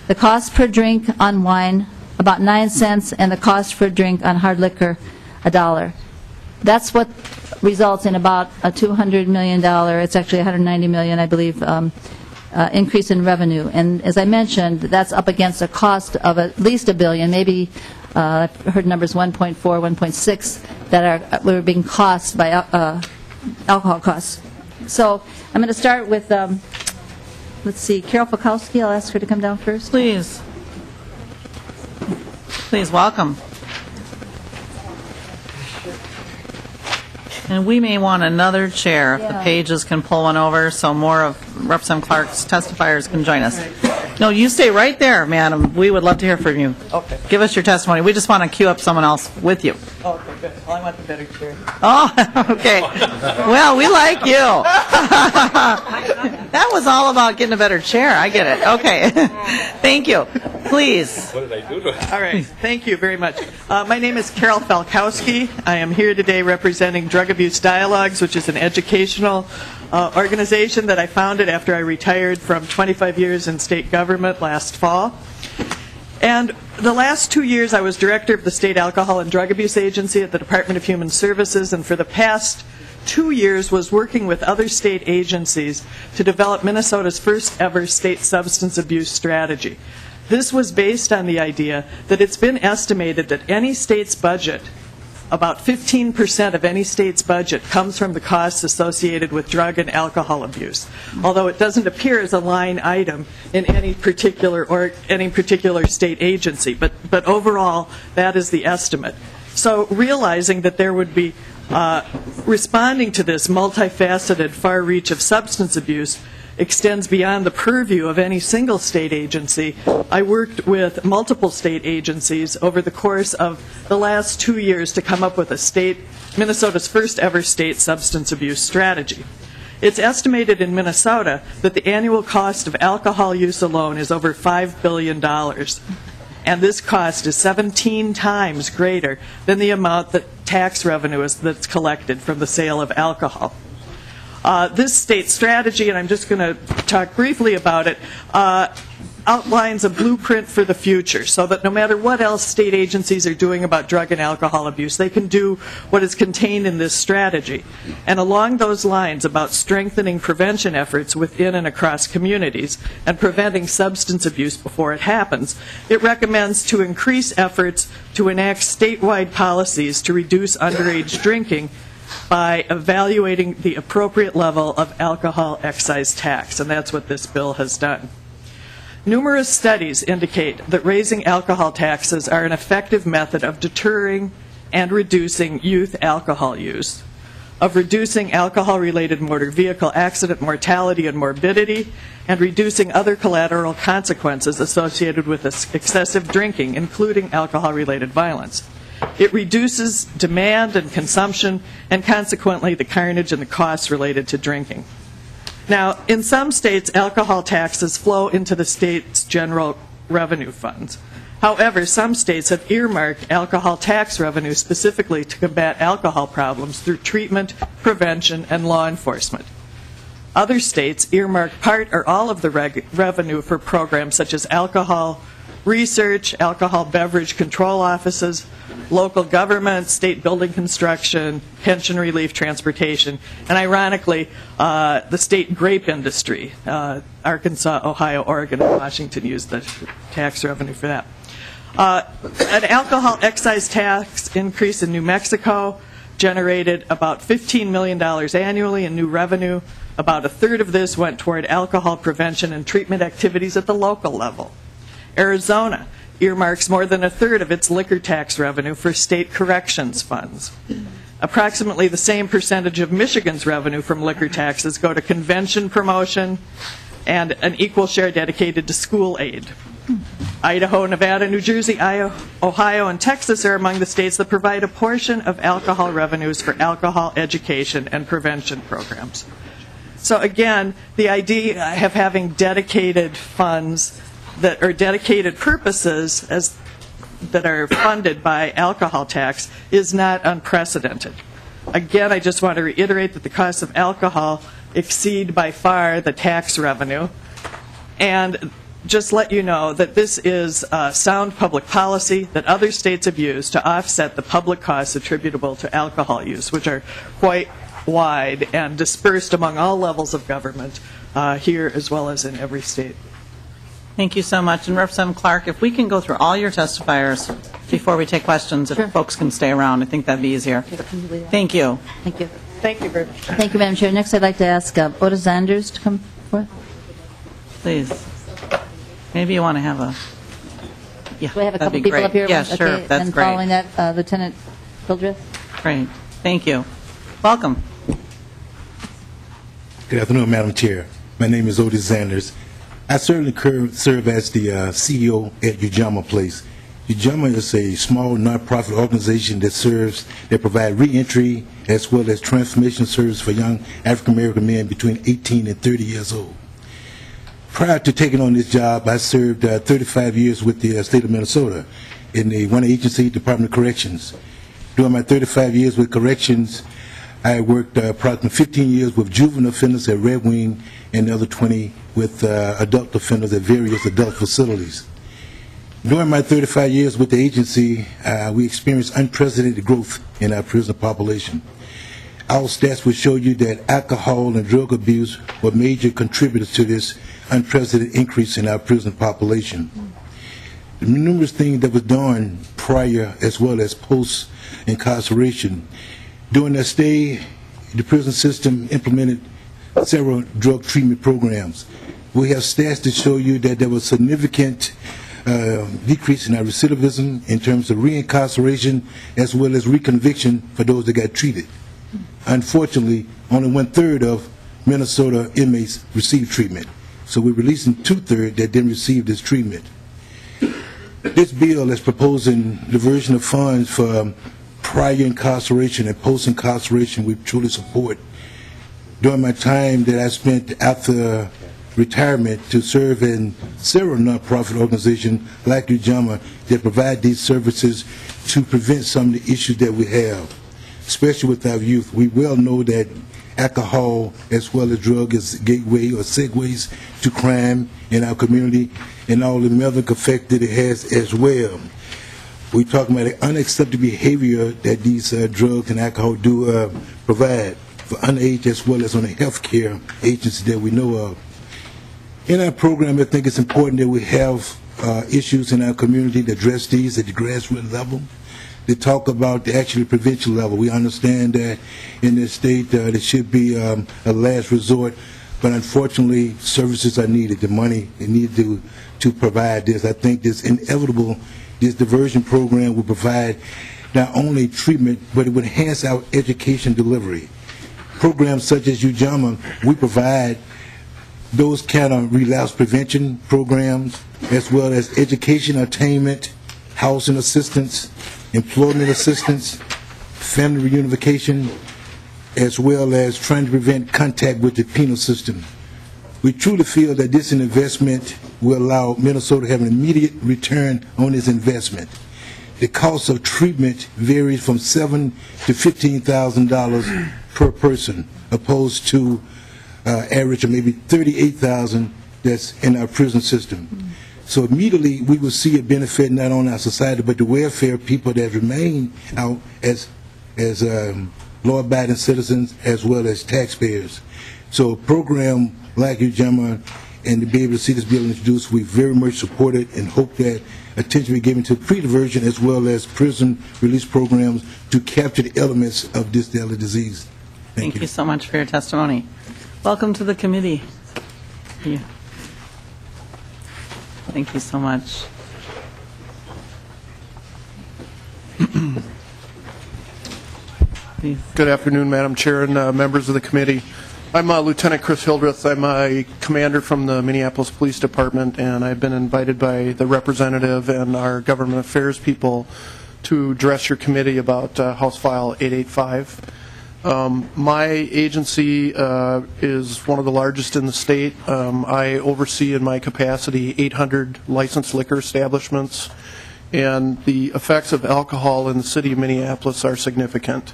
the cost per drink on wine about 9 cents, and the cost per drink on hard liquor $1. That's what results in about a $200 million, it's actually $190 million, I believe, increase in revenue. And as I mentioned, that's up against a cost of at least $1 billion, maybe I've heard numbers 1.4, 1.6 that were being cost by alcohol costs. So I'm going to start with, let's see, Carol Fikowski. I'll ask her to come down first. Please. Please, welcome. And we may want another chair if the pages can pull one over so more of Representative Clark's testifiers can join us. No, you stay right there, madam. We would love to hear from you. Okay. Give us your testimony. We just want to queue up someone else with you. Oh, okay, good. Well, I want the better chair. Oh, okay. Well, we like you. That was all about getting a better chair. I get it. Okay. Thank you. Please. What did I do to it? All right, thank you very much. My name is Carol Falkowski. I am here today representing Drug Abuse Dialogues, which is an educational organization that I founded after I retired from 25 years in state government last fall. And the last 2 years, I was director of the State Alcohol and Drug Abuse Agency at the Department of Human Services, and for the past 2 years was working with other state agencies to develop Minnesota's first ever state substance abuse strategy. This was based on the idea that it's been estimated that any state's budget, about 15% of any state's budget, comes from the costs associated with drug and alcohol abuse, although it doesn't appear as a line item in any particular state agency. But overall, that is the estimate. So realizing that there would be responding to this multifaceted far reach of substance abuse extends beyond the purview of any single state agency, I worked with multiple state agencies over the course of the last 2 years to come up with Minnesota's first ever state substance abuse strategy. It's estimated in Minnesota that the annual cost of alcohol use alone is over $5 billion. And this cost is 17 times greater than the amount that tax revenue that's collected from the sale of alcohol. This state strategy, and I'm just going to talk briefly about it, outlines a blueprint for the future so that no matter what else state agencies are doing about drug and alcohol abuse, they can do what is contained in this strategy. And along those lines about strengthening prevention efforts within and across communities and preventing substance abuse before it happens, it recommends to increase efforts to enact statewide policies to reduce underage drinking by evaluating the appropriate level of alcohol excise tax, and that's what this bill has done. Numerous studies indicate that raising alcohol taxes are an effective method of deterring and reducing youth alcohol use, of reducing alcohol-related motor vehicle accident mortality and morbidity, and reducing other collateral consequences associated with excessive drinking, including alcohol-related violence. It reduces demand and consumption, and consequently the carnage and the costs related to drinking. Now, in some states, alcohol taxes flow into the state's general revenue funds. However, some states have earmarked alcohol tax revenue specifically to combat alcohol problems through treatment, prevention, and law enforcement. Other states earmark part or all of the revenue for programs such as alcohol research, alcohol beverage control offices, local government, state building construction, pension relief, transportation, and ironically, the state grape industry. Arkansas, Ohio, Oregon, and Washington use the tax revenue for that. An alcohol excise tax increase in New Mexico generated about $15 million annually in new revenue. About a third of this went toward alcohol prevention and treatment activities at the local level. Arizona earmarks more than a third of its liquor tax revenue for state corrections funds. Approximately the same percentage of Michigan's revenue from liquor taxes go to convention promotion and an equal share dedicated to school aid. Idaho, Nevada, New Jersey, Ohio, and Texas are among the states that provide a portion of alcohol revenues for alcohol education and prevention programs. So again, the idea of having dedicated funds that are dedicated purposes that are funded by alcohol tax is not unprecedented. Again, I just want to reiterate that the costs of alcohol exceed by far the tax revenue, and just let you know that this is sound public policy that other states have used to offset the public costs attributable to alcohol use, which are quite wide and dispersed among all levels of government here as well as in every state. Thank you so much. And Representative Clark, if we can go through all your testifiers before we take questions, if folks can stay around, I think that'd be easier. Thank you. Thank you. Thank you very much. Thank you, Madam Chair. Next, I'd like to ask Oda Zanders to come forward. Please. Maybe you want to have a... Yeah, Do we have a that'd couple be people great. up here? Yeah, sure. Okay, That's and great. following that, Lieutenant Hildreth. Great. Thank you. Welcome. Good afternoon, Madam Chair. My name is Otis Sanders. I certainly serve as the CEO at Ujamaa Place. UJAMA is a small nonprofit organization that provides reentry as well as transformation service for young African American men between 18 and 30 years old. Prior to taking on this job, I served 35 years with the state of Minnesota in the one agency, Department of Corrections. During my 35 years with corrections, I worked approximately 15 years with juvenile offenders at Red Wing and the other 20 with adult offenders at various adult facilities. During my 35 years with the agency, we experienced unprecedented growth in our prison population. Our stats will show you that alcohol and drug abuse were major contributors to this unprecedented increase in our prison population. The numerous things that were done prior as well as post-incarceration. During that stay, the prison system implemented several drug treatment programs. We have stats to show you that there was significant decrease in our recidivism in terms of reincarceration as well as reconviction for those that got treated. Unfortunately, only 1/3 of Minnesota inmates received treatment. So we're releasing 2/3 that didn't receive this treatment. This bill is proposing diversion of funds for prior incarceration and post-incarceration we truly support. During my time that I spent after retirement to serve in several nonprofit organizations like UJAMA that provide these services to prevent some of the issues that we have, especially with our youth. We well know that alcohol as well as drug is gateway or segues to crime in our community and all the medical effect that it has as well. We're talking about the unacceptable behavior that these drugs and alcohol do provide for underage as well as on the health care agencies that we know of. In our program, I think it's important that we have issues in our community that address these at the grassroots level. They talk about the actual prevention level. We understand that in this state there should be a last resort, but unfortunately services are needed. The money is needed to provide this. I think this inevitable, this diversion program will provide not only treatment, but it would enhance our education delivery. Programs such as UJAMA, we provide those kind of relapse prevention programs, as well as education attainment, housing assistance, employment assistance, family reunification, as well as trying to prevent contact with the penal system. We truly feel that this investment will allow Minnesota to have an immediate return on its investment. The cost of treatment varies from $7,000 to $15,000 per person, opposed to average of maybe $38,000 that's in our prison system. So immediately we will see a benefit not only our society but the welfare of people that remain out as law-abiding citizens as well as taxpayers. So a program like UJAMA and to be able to see this bill introduced, we very much support it and hope that attention be given to pre-diversion as well as prison release programs to capture the elements of this deadly disease. Thank you so much for your testimony. Welcome to the committee. Yeah. Thank you so much. Good afternoon, Madam Chair and members of the committee. I'm Lieutenant Chris Hildreth. I'm a commander from the Minneapolis Police Department, and I've been invited by the representative and our government affairs people to address your committee about House File 885. My agency is one of the largest in the state. I oversee in my capacity 800 licensed liquor establishments, and the effects of alcohol in the city of Minneapolis are significant.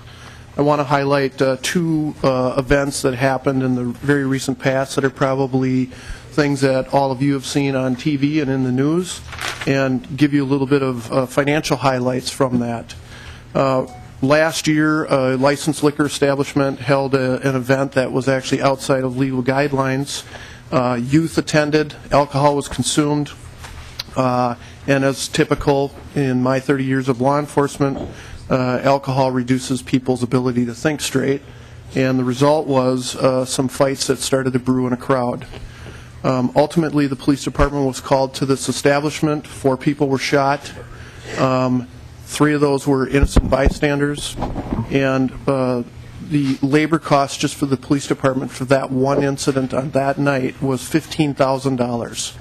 I want to highlight two events that happened in the very recent past that are probably things that all of you have seen on TV and in the news, and give you a little bit of financial highlights from that. Last year, a licensed liquor establishment held an event that was actually outside of legal guidelines. Youth attended, alcohol was consumed, and as typical in my 30 years of law enforcement, alcohol reduces people's ability to think straight, and the result was some fights that started to brew in a crowd. Ultimately, the police department was called to this establishment. 4 people were shot. 3 of those were innocent bystanders, and the labor cost just for the police department for that one incident on that night was $15,000.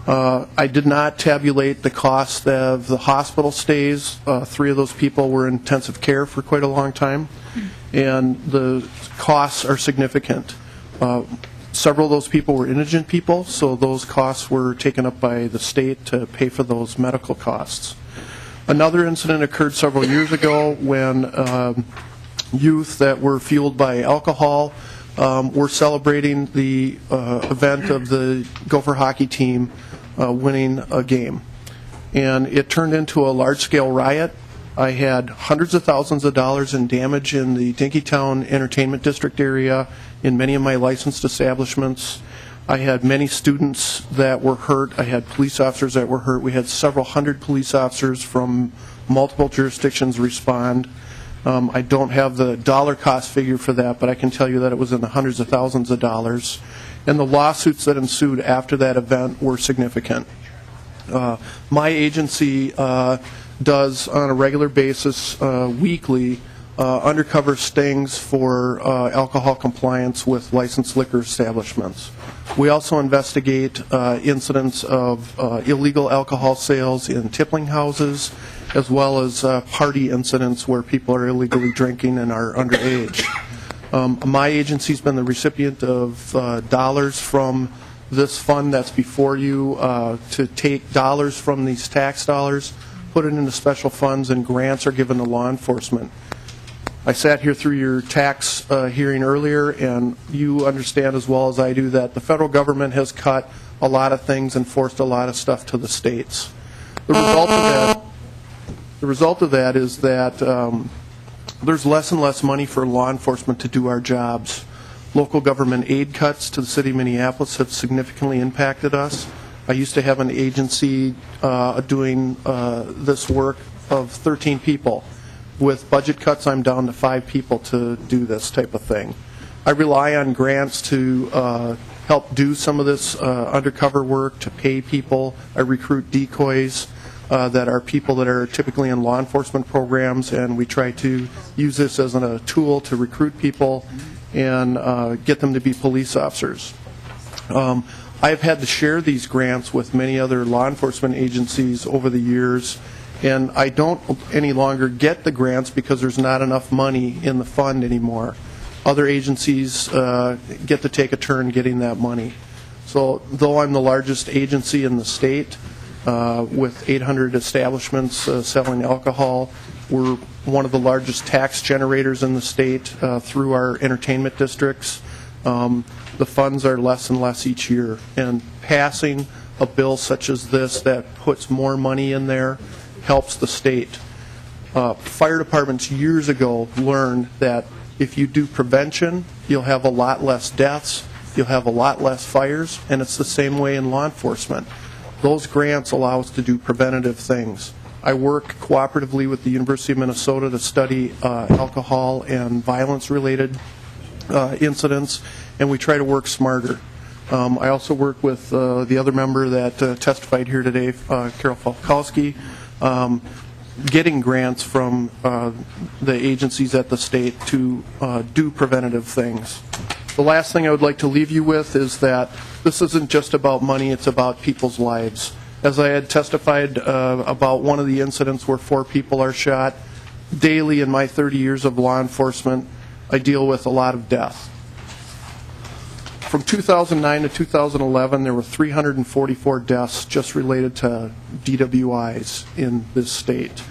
I did not tabulate the cost of the hospital stays. 3 of those people were in intensive care for quite a long time, and the costs are significant. Several of those people were indigent people, so those costs were taken up by the state to pay for those medical costs. Another incident occurred several years ago when youth that were fueled by alcohol were celebrating the event of the Gopher hockey team winning a game. And it turned into a large-scale riot. I had hundreds of thousands of dollars in damage in the Dinkytown Entertainment District area in many of my licensed establishments. I had many students that were hurt. I had police officers that were hurt. We had several hundred police officers from multiple jurisdictions respond. I don't have the dollar cost figure for that, but I can tell you that it was in the hundreds of thousands of dollars. And the lawsuits that ensued after that event were significant. My agency does, on a regular basis, weekly, undercover stings for alcohol compliance with licensed liquor establishments. We also investigate incidents of illegal alcohol sales in tippling houses, as well as party incidents where people are illegally drinking and are underage. My agency's been the recipient of dollars from this fund that's before you to take dollars from these tax dollars, put it into special funds, and grants are given to law enforcement. I sat here through your tax hearing earlier, and you understand as well as I do that the federal government has cut a lot of things and forced a lot of stuff to the states. The result of that is that there's less and less money for law enforcement to do our jobs. Local government aid cuts to the city of Minneapolis have significantly impacted us. I used to have an agency doing this work of 13 people. With budget cuts, I'm down to 5 people to do this type of thing. I rely on grants to help do some of this undercover work, to pay people. I recruit decoys that are people that are typically in law enforcement programs, and we try to use this as a tool to recruit people and get them to be police officers. I've had to share these grants with many other law enforcement agencies over the years, and I don't any longer get the grants because there's not enough money in the fund anymore. Other agencies get to take a turn getting that money. So though I'm the largest agency in the state, with 800 establishments selling alcohol, we're one of the largest tax generators in the state through our entertainment districts. The funds are less and less each year, and passing a bill such as this that puts more money in there helps the state. Fire departments years ago learned that if you do prevention, you'll have a lot less deaths, you'll have a lot less fires, and it's the same way in law enforcement. Those grants allow us to do preventative things. I work cooperatively with the University of Minnesota to study alcohol and violence-related incidents, and we try to work smarter. I also work with the other member that testified here today, Carol Falkowski, getting grants from the agencies at the state to do preventative things. The last thing I would like to leave you with is that this isn't just about money, it's about people's lives. As I had testified about one of the incidents where 4 people are shot, daily in my 30 years of law enforcement, I deal with a lot of death. From 2009 to 2011, there were 344 deaths just related to DWIs in this state.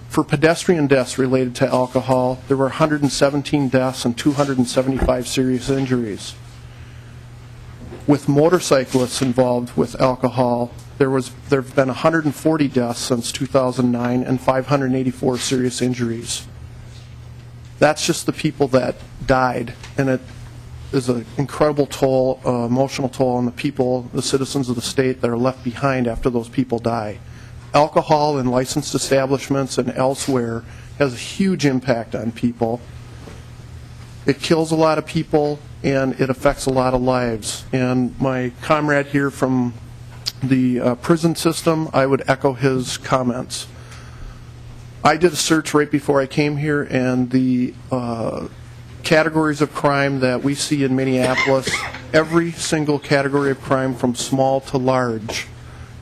For pedestrian deaths related to alcohol, there were 117 deaths and 275 serious injuries. With motorcyclists involved with alcohol, there have been 140 deaths since 2009 and 584 serious injuries. That's just the people that died, and it is an incredible toll, emotional toll on the people, the citizens of the state that are left behind after those people die. Alcohol in licensed establishments and elsewhere has a huge impact on people. It kills a lot of people, and it affects a lot of lives. And my comrade here from the prison system, I would echo his comments. I did a search right before I came here, and the categories of crime that we see in Minneapolis every single category of crime from small to large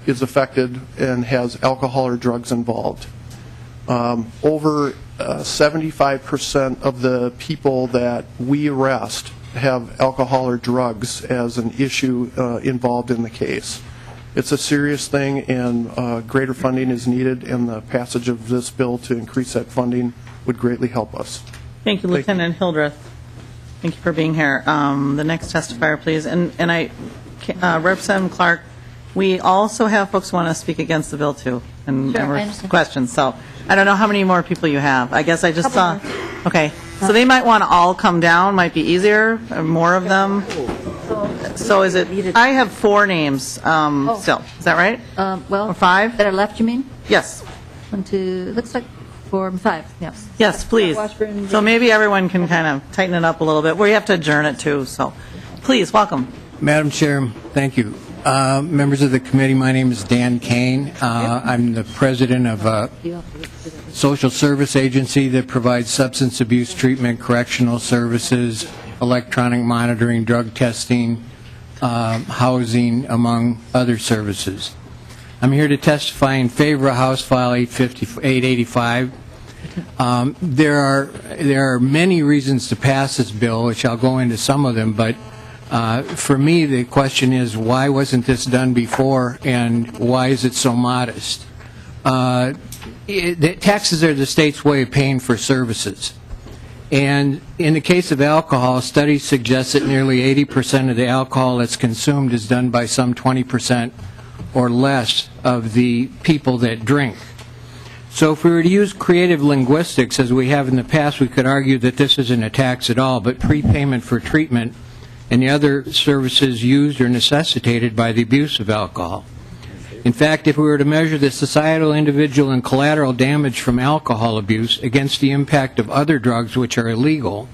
is affected and has alcohol or drugs involved. Over 75% of the people that we arrest have alcohol or drugs as an issue involved in the case. It's a serious thing, and greater funding is needed, and the passage of this bill to increase that funding would greatly help us. Thank you, Lieutenant Hildreth. Thank you for being here. The next testifier, please. And Representative Clark, we also have folks who want to speak against the bill, too, and questions. So I don't know how many more people you have. I guess I just saw. Okay. So they might want to all come down. Might be easier. More of them. So is it? I have 4 names still. Is that right? Well, or 5 that are left, you mean? Yes. 1, 2. Looks like 4, 5. Yes. Yes, please. So maybe everyone can kind of tighten it up a little bit. We have to adjourn it too. So, please welcome. Madam Chair, thank you. Members of the committee, my name is Dan Kane. I'm the president of a social service agency that provides substance abuse treatment, correctional services, electronic monitoring, drug testing, housing, among other services. I'm here to testify in favor of House File 885. There are many reasons to pass this bill, which I'll go into some of them, but for me, the question is, why wasn't this done before, and why is it so modest? Taxes are the state's way of paying for services. And in the case of alcohol, studies suggest that nearly 80% of the alcohol that's consumed is done by some 20% or less of the people that drink. So if we were to use creative linguistics, as we have in the past, we could argue that this isn't a tax at all, but prepayment for treatment and the other services used or necessitated by the abuse of alcohol. In fact, if we were to measure the societal, individual, and collateral damage from alcohol abuse against the impact of other drugs which are illegal,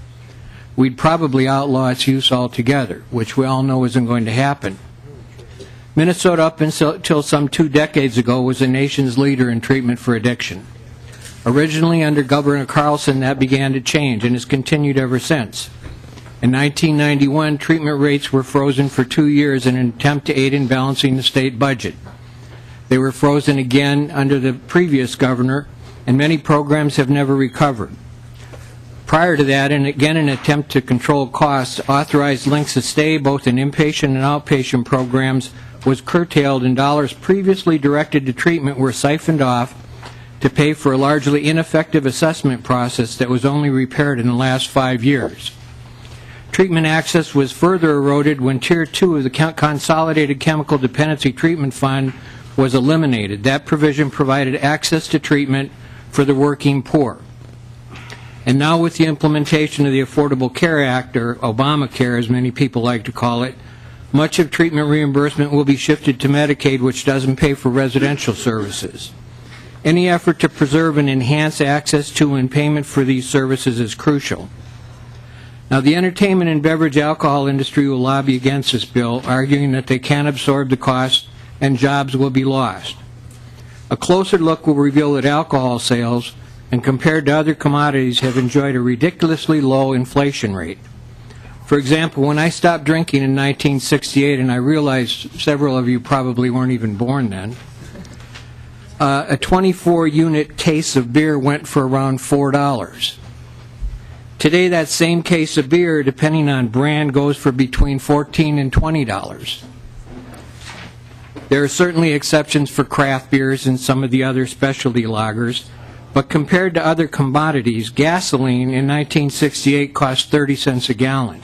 we'd probably outlaw its use altogether, which we all know isn't going to happen. Minnesota, up until some 2 decades ago, was the nation's leader in treatment for addiction. Originally, under Governor Carlson, that began to change and has continued ever since. In 1991, treatment rates were frozen for 2 years in an attempt to aid in balancing the state budget. They were frozen again under the previous governor, and many programs have never recovered. Prior to that, and again in an attempt to control costs, authorized lengths of stay, both in inpatient and outpatient programs, was curtailed, and dollars previously directed to treatment were siphoned off to pay for a largely ineffective assessment process that was only repaired in the last 5 years. Treatment access was further eroded when Tier 2 of the Consolidated Chemical Dependency Treatment Fund was eliminated. That provision provided access to treatment for the working poor. And now with the implementation of the Affordable Care Act, or Obamacare as many people like to call it, much of treatment reimbursement will be shifted to Medicaid, which doesn't pay for residential services. Any effort to preserve and enhance access to and payment for these services is crucial. Now, the entertainment and beverage alcohol industry will lobby against this bill, arguing that they can't absorb the costs and jobs will be lost. A closer look will reveal that alcohol sales, and compared to other commodities, have enjoyed a ridiculously low inflation rate. For example, when I stopped drinking in 1968, and I realize several of you probably weren't even born then, a 24-unit case of beer went for around $4. Today, that same case of beer, depending on brand, goes for between $14 and $20. There are certainly exceptions for craft beers and some of the other specialty lagers, but compared to other commodities, gasoline in 1968 cost 30 cents a gallon.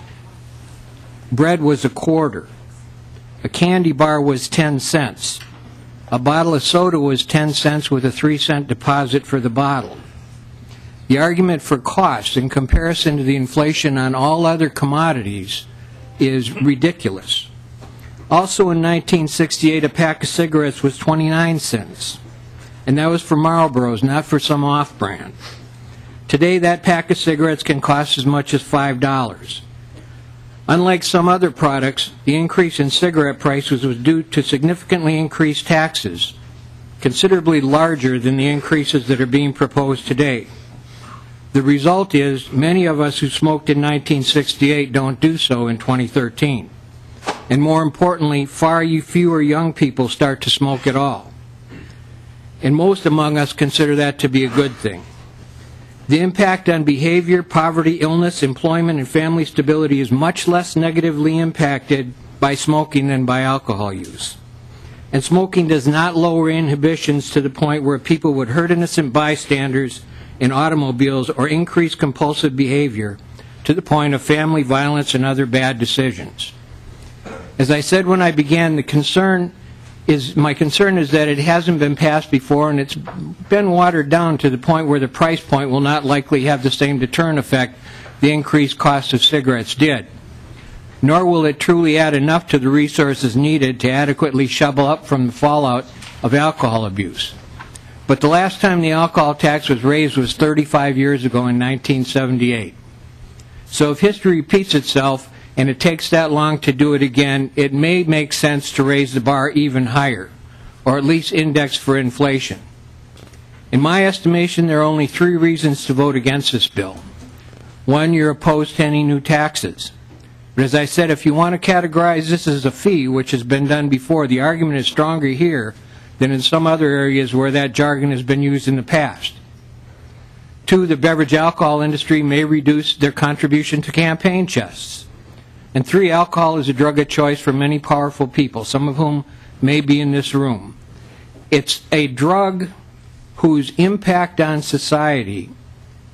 Bread was a quarter. A candy bar was 10 cents. A bottle of soda was 10 cents with a 3-cent deposit for the bottle. The argument for cost in comparison to the inflation on all other commodities is ridiculous. Also in 1968, a pack of cigarettes was 29 cents, and that was for Marlboros, not for some off-brand. Today, that pack of cigarettes can cost as much as $5. Unlike some other products, the increase in cigarette prices was due to significantly increased taxes, considerably larger than the increases that are being proposed today. The result is many of us who smoked in 1968 don't do so in 2013. And more importantly, far fewer young people start to smoke at all. And most among us consider that to be a good thing. The impact on behavior, poverty, illness, employment, and family stability is much less negatively impacted by smoking than by alcohol use. And smoking does not lower inhibitions to the point where people would hurt innocent bystanders in automobiles or increase compulsive behavior to the point of family violence and other bad decisions. As I said when I began, my concern is that it hasn't been passed before, and it's been watered down to the point where the price point will not likely have the same deterrent effect the increased cost of cigarettes did. Nor will it truly add enough to the resources needed to adequately shovel up from the fallout of alcohol abuse. But the last time the alcohol tax was raised was 35 years ago in 1978. So if history repeats itself, and it takes that long to do it again, it may make sense to raise the bar even higher, or at least index for inflation. In my estimation, there are only 3 reasons to vote against this bill. 1, you're opposed to any new taxes. But as I said, if you want to categorize this as a fee, which has been done before, the argument is stronger here than in some other areas where that jargon has been used in the past. 2, the beverage alcohol industry may reduce their contribution to campaign chests. And 3, alcohol is a drug of choice for many powerful people, some of whom may be in this room. It's a drug whose impact on society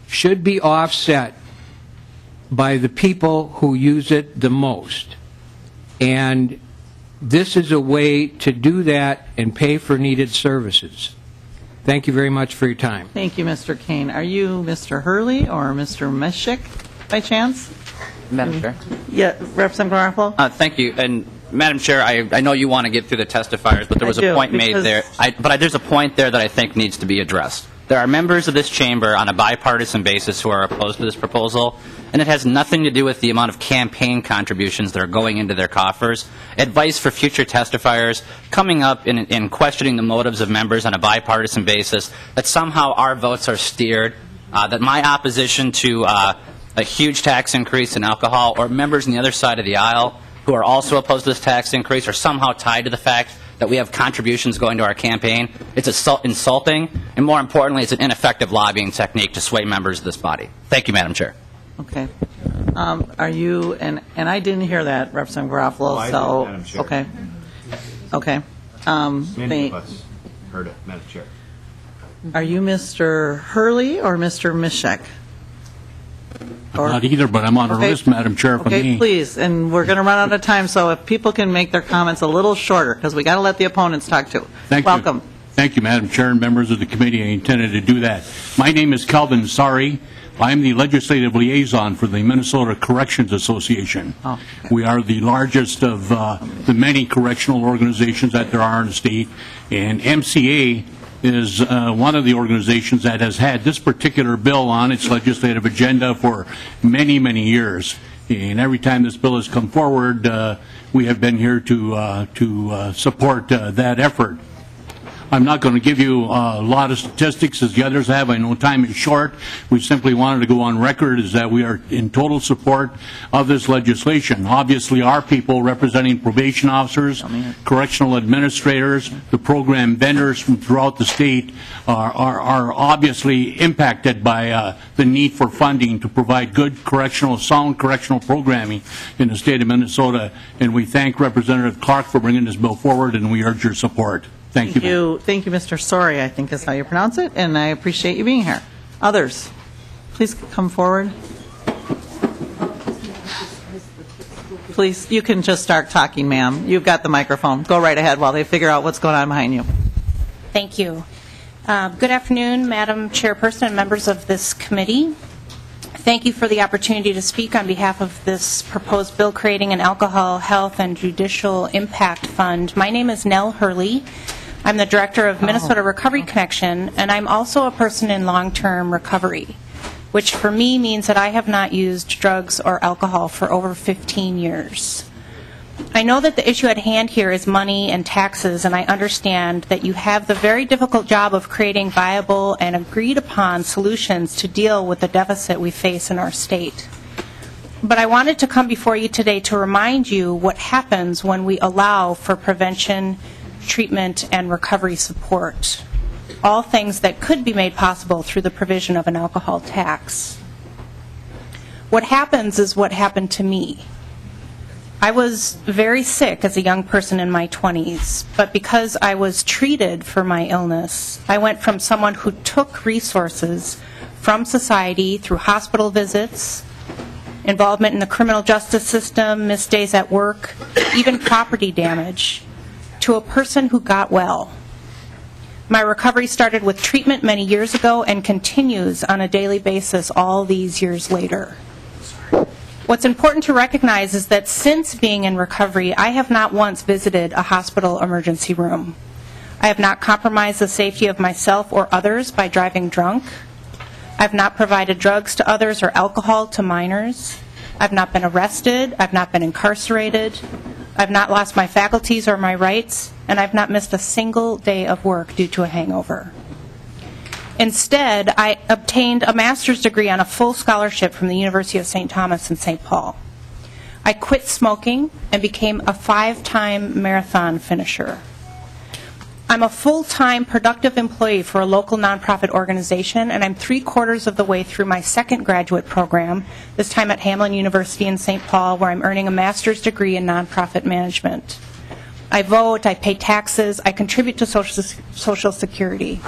should be offset by the people who use it the most. And this is a way to do that and pay for needed services. Thank you very much for your time. Thank you, Mr. Kane. Are you Mr. Hurley or Mr. Mishik by chance? Madam Chair. Yeah, Representative Garofalo? Thank you. And Madam Chair, I know you want to get through the testifiers, but there was a point made there. But there's a point there that I think needs to be addressed. There are members of this chamber on a bipartisan basis who are opposed to this proposal, and it has nothing to do with the amount of campaign contributions that are going into their coffers. Advice for future testifiers coming up in questioning the motives of members on a bipartisan basis, that somehow our votes are steered, that my opposition to a huge tax increase in alcohol, or members on the other side of the aisle who are also opposed to this tax increase, are somehow tied to the fact that we have contributions going to our campaign. It's insulting, and more importantly, it's an ineffective lobbying technique to sway members of this body. Thank you, Madam Chair. Okay. Are you, and I didn't hear that, Representative Garofalo, I so, did, Madam Chair. okay. Okay. Many of us heard it, Madam Chair. Are you Mr. Hurley or Mr. Mishek? I'm not either, but I'm on a list, Madam Chair, for me. Okay, please, and we're going to run out of time, so if people can make their comments a little shorter, because we got to let the opponents talk too. Welcome. Thank you, Madam Chair, and members of the committee. I intended to do that. My name is Calvin Sari. I am the legislative liaison for the Minnesota Corrections Association. Oh. We are the largest of the many correctional organizations that there are in the state, and MCA is one of the organizations that has had this particular bill on its legislative agenda for many, many years. And every time this bill has come forward, we have been here to support that effort. I'm not going to give you a lot of statistics as the others have. I know time is short. We simply wanted to go on record is that we are in total support of this legislation. Obviously, our people representing probation officers, correctional administrators, the program vendors from throughout the state are obviously impacted by the need for funding to provide good sound correctional programming in the state of Minnesota. And we thank Representative Clark for bringing this bill forward, and we urge your support. Thank you. Thank you, Mr. Sori, I think is how you pronounce it, and I appreciate you being here. Others, please come forward. Please, you can just start talking, ma'am. You've got the microphone. Go right ahead while they figure out what's going on behind you. Thank you. Good afternoon, Madam Chairperson and members of this committee. Thank you for the opportunity to speak on behalf of this proposed bill creating an alcohol, health, and judicial impact fund. My name is Nell Hurley. I'm the director of Minnesota Recovery Connection, and I'm also a person in long-term recovery, which for me means that I have not used drugs or alcohol for over 15 years. I know that the issue at hand here is money and taxes, and I understand that you have the very difficult job of creating viable and agreed-upon solutions to deal with the deficit we face in our state. But I wanted to come before you today to remind you what happens when we allow for prevention, treatment, and recovery support, all things that could be made possible through the provision of an alcohol tax. What happens is what happened to me. I was very sick as a young person in my 20s, but because I was treated for my illness, I went from someone who took resources from society through hospital visits, involvement in the criminal justice system, missed days at work, even property damage, to a person who got well. My recovery started with treatment many years ago and continues on a daily basis all these years later. What's important to recognize is that since being in recovery, I have not once visited a hospital emergency room. I have not compromised the safety of myself or others by driving drunk. I've not provided drugs to others or alcohol to minors. I've not been arrested. I've not been incarcerated. I've not lost my faculties or my rights. And I've not missed a single day of work due to a hangover. Instead, I obtained a master's degree on a full scholarship from the University of St. Thomas in St. Paul. I quit smoking and became a 5-time marathon finisher. I'm a full-time productive employee for a local nonprofit organization, and I'm 3/4 of the way through my second graduate program, this time at Hamline University in St. Paul, where I'm earning a master's degree in nonprofit management. I vote, I pay taxes, I contribute to Social Security.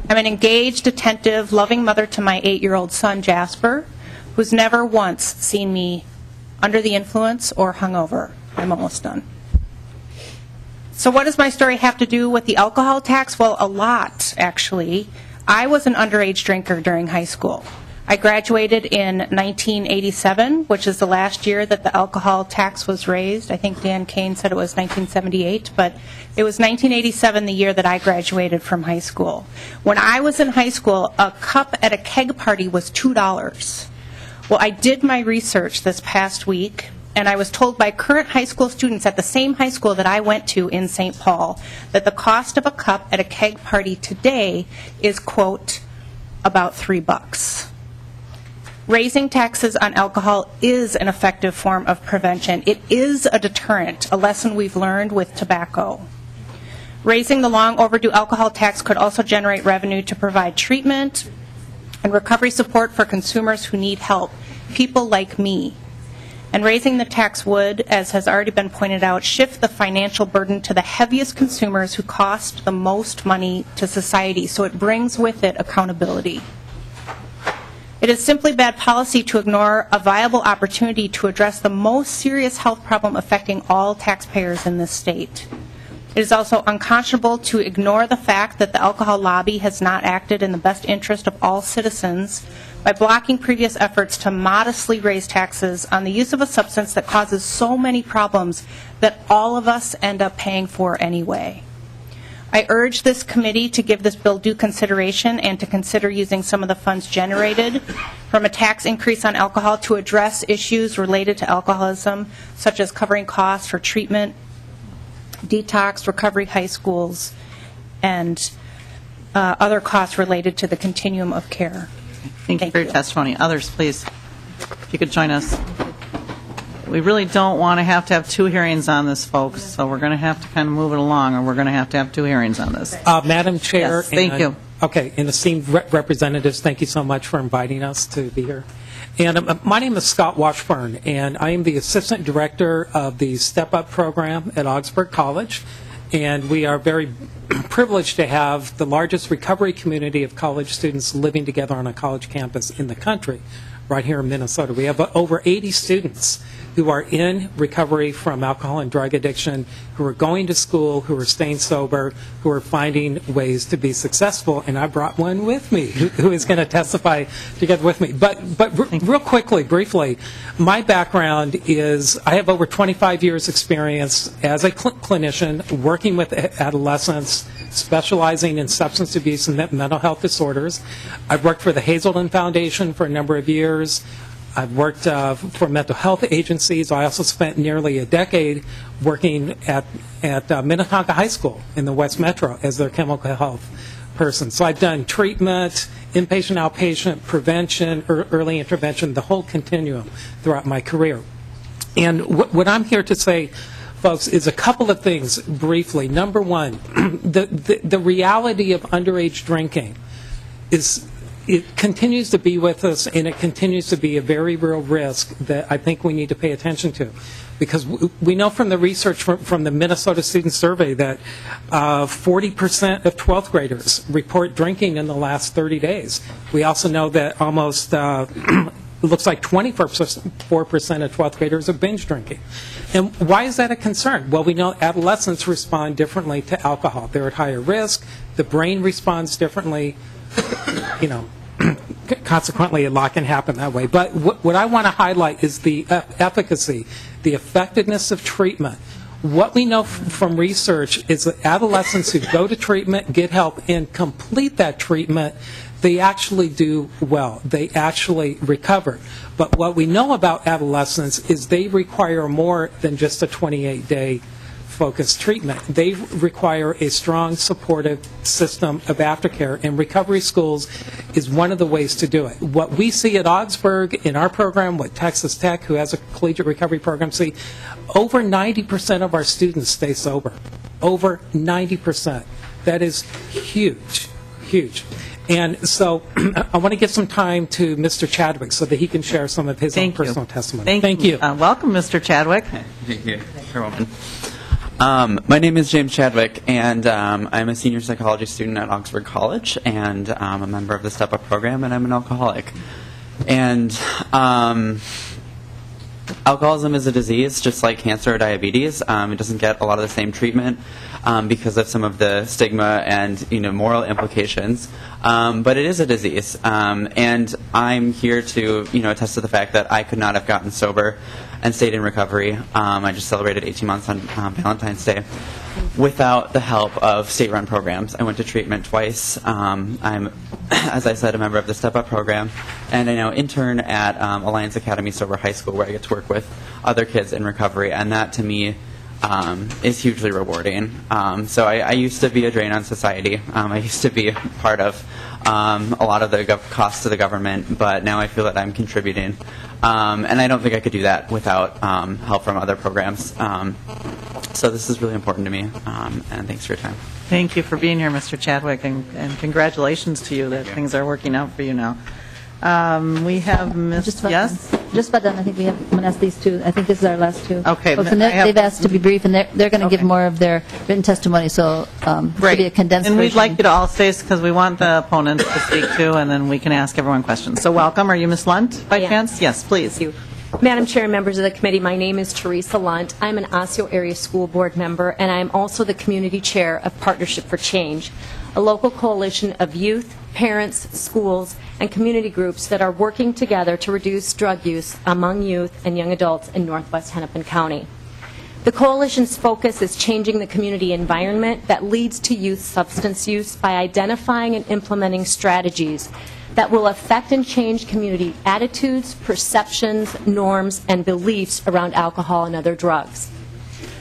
I'm an engaged, attentive, loving mother to my 8-year-old son, Jasper, who's never once seen me under the influence or hungover. I'm almost done. So what does my story have to do with the alcohol tax? Well, a lot, actually. I was an underage drinker during high school. I graduated in 1987, which is the last year that the alcohol tax was raised. I think Dan Kane said it was 1978, but it was 1987, the year that I graduated from high school. When I was in high school, a cup at a keg party was $2. Well, I did my research this past week, and I was told by current high school students at the same high school that I went to in St. Paul that the cost of a cup at a keg party today is, quote, about $3. Raising taxes on alcohol is an effective form of prevention. It is a deterrent, a lesson we've learned with tobacco. Raising the long overdue alcohol tax could also generate revenue to provide treatment and recovery support for consumers who need help, people like me. And raising the tax would, as has already been pointed out, shift the financial burden to the heaviest consumers who cost the most money to society, so it brings with it accountability. It is simply bad policy to ignore a viable opportunity to address the most serious health problem affecting all taxpayers in this state. It is also unconscionable to ignore the fact that the alcohol lobby has not acted in the best interest of all citizens by blocking previous efforts to modestly raise taxes on the use of a substance that causes so many problems that all of us end up paying for anyway. I urge this committee to give this bill due consideration and to consider using some of the funds generated from a tax increase on alcohol to address issues related to alcoholism, such as covering costs for treatment, detox, recovery high schools, and other costs related to the continuum of care. Thank you for your testimony. Others, please, if you could join us. We really don't want to have 2 hearings on this, folks, so we're going to have to kind of move it along, or we're going to have 2 hearings on this. Madam Chair. Yes, thank you. Okay, and esteemed representatives, thank you so much for inviting us to be here. And my name is Scott Washburn, and I am the Assistant Director of the Step Up program at Augsburg College. And we are very privileged to have the largest recovery community of college students living together on a college campus in the country, right here in Minnesota. We have over 80 students who are in recovery from alcohol and drug addiction, who are going to school, who are staying sober, who are finding ways to be successful. And I brought one with me who is going to testify together with me. But real quickly, briefly, my background is I have over 25 years experience as a clinician working with adolescents, specializing in substance abuse and mental health disorders. I've worked for the Hazelden Foundation for a number of years. I've worked for mental health agencies. I also spent nearly a decade working at Minnetonka High School in the West Metro as their chemical health person. So I've done treatment, inpatient, outpatient, prevention, early intervention, the whole continuum throughout my career. And what I'm here to say, folks, is a couple of things briefly. Number one, the reality of underage drinking is, it continues to be with us, and it continues to be a very real risk that I think we need to pay attention to. Because we know from the research from the Minnesota Student Survey that 40% of 12th graders report drinking in the last 30 days. We also know that almost, it looks like 24% of 12th graders are binge drinking. And why is that a concern? Well, we know adolescents respond differently to alcohol. They're at higher risk. The brain responds differently. You know, consequently, a lot can happen that way. But what I want to highlight is the efficacy, the effectiveness of treatment. What we know from research is that adolescents who go to treatment, get help, and complete that treatment, they actually do well. They actually recover. But what we know about adolescents is they require more than just a 28-day focused treatment. They require a strong supportive system of aftercare, and recovery schools is one of the ways to do it. What we see at Augsburg in our program, what Texas Tech, who has a collegiate recovery program, see, over 90% of our students stay sober. Over 90%. That is huge, huge. And so I want to give some time to Mr. Chadwick so that he can share some of his own personal testimony. Thank you. Welcome, Mr. Chadwick. Thank you. You're welcome. My name is James Chadwick, and I'm a senior psychology student at Augsburg College, and I'm a member of the Step Up program, and I'm an alcoholic. And alcoholism is a disease, just like cancer or diabetes. It doesn't get a lot of the same treatment because of some of the stigma and moral implications. But it is a disease, and I'm here to attest to the fact that I could not have gotten sober and stayed in recovery. I just celebrated 18 months on Valentine's Day without the help of state-run programs. I went to treatment twice. I'm, as I said, a member of the Step Up program, and I now intern at Alliance Academy Sober High School, where I get to work with other kids in recovery, and that to me is hugely rewarding. So I used to be a drain on society. I used to be part of a lot of the costs to the government, but now I feel that I'm contributing. And I don't think I could do that without help from other programs. So this is really important to me, and thanks for your time. Thank you for being here, Mr. Chadwick, and congratulations to you that things are working out for you now. We have Ms. Yes? Just about done. I think I'm going to ask these two. I think this is our last two. Okay. Folks, and they've asked to be brief, and they're going to give more of their written testimony, so Great. be a condensed and we'd version. like you to all stay because we want the opponents to speak too, and then we can ask everyone questions. So welcome. Are you Ms. Lunt by chance? Yes, please. Thank you. Madam Chair and members of the committee, my name is Teresa Lunt. I'm an Osseo Area School Board member, and I'm also the community chair of Partnership for Change, a local coalition of youth, parents, schools, and community groups that are working together to reduce drug use among youth and young adults in northwest Hennepin County. The coalition's focus is changing the community environment that leads to youth substance use by identifying and implementing strategies that will affect and change community attitudes, perceptions, norms, and beliefs around alcohol and other drugs.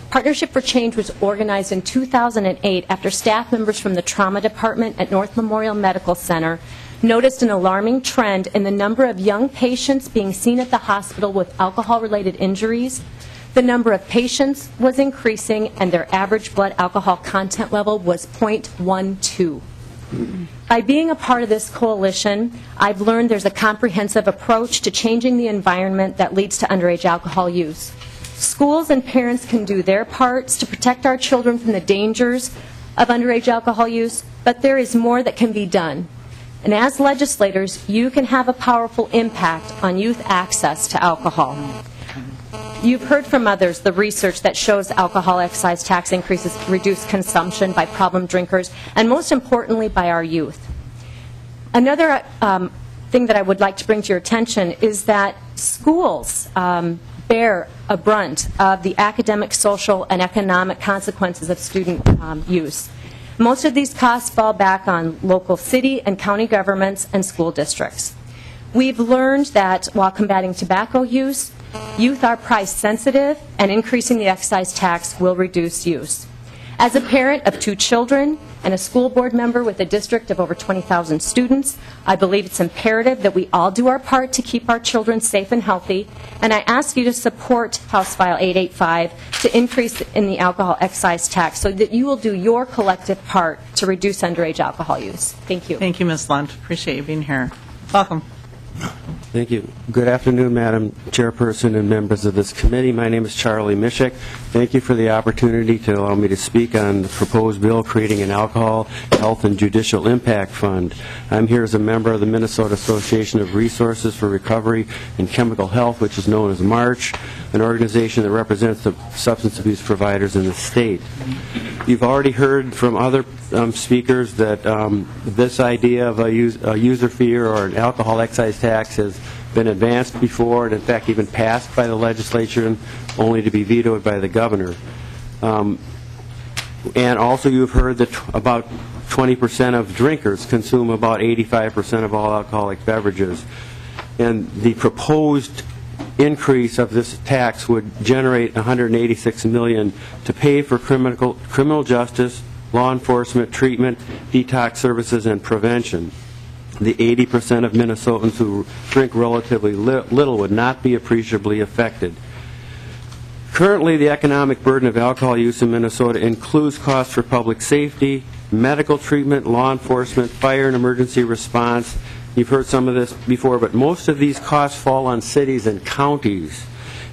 Partnership for Change was organized in 2008 after staff members from the trauma department at North Memorial Medical Center noticed an alarming trend in the number of young patients being seen at the hospital with alcohol-related injuries. The number of patients was increasing, and their average blood alcohol content level was 0.12. By being a part of this coalition, I've learned there's a comprehensive approach to changing the environment that leads to underage alcohol use. Schools and parents can do their parts to protect our children from the dangers of underage alcohol use, but there is more that can be done. And as legislators, you can have a powerful impact on youth access to alcohol. You've heard from others the research that shows alcohol excise tax increases reduce consumption by problem drinkers, and most importantly, by our youth. Another thing that I would like to bring to your attention is that schools bear a brunt of the academic, social, and economic consequences of student use. Most of these costs fall back on local city and county governments and school districts. We've learned that while combating tobacco use, youth are price sensitive, and increasing the excise tax will reduce use. As a parent of 2 children and a school board member with a district of over 20,000 students, I believe it's imperative that we all do our part to keep our children safe and healthy, and I ask you to support House File 885 to increase in the alcohol excise tax so that you will do your collective part to reduce underage alcohol use. Thank you. Thank you, Ms. Lunt. Appreciate you being here. Welcome. Thank you. Good afternoon, Madam Chairperson and members of this committee. My name is Charlie Mishek. Thank you for the opportunity to allow me to speak on the proposed bill creating an alcohol, health, and judicial impact fund. I'm here as a member of the Minnesota Association of Resources for Recovery and Chemical Health, which is known as MARCH, an organization that represents the substance abuse providers in the state. You've already heard from other speakers that this idea of a user fee or an alcohol excise tax has been advanced before, and in fact even passed by the legislature, and only to be vetoed by the governor. And also you've heard that about 20% of drinkers consume about 85% of all alcoholic beverages. And the proposed increase of this tax would generate $186 million to pay for criminal justice, law enforcement, treatment, detox services, and prevention. The 80% of Minnesotans who drink relatively little would not be appreciably affected. Currently, the economic burden of alcohol use in Minnesota includes costs for public safety, medical treatment, law enforcement, fire and emergency response. You've heard some of this before, but most of these costs fall on cities and counties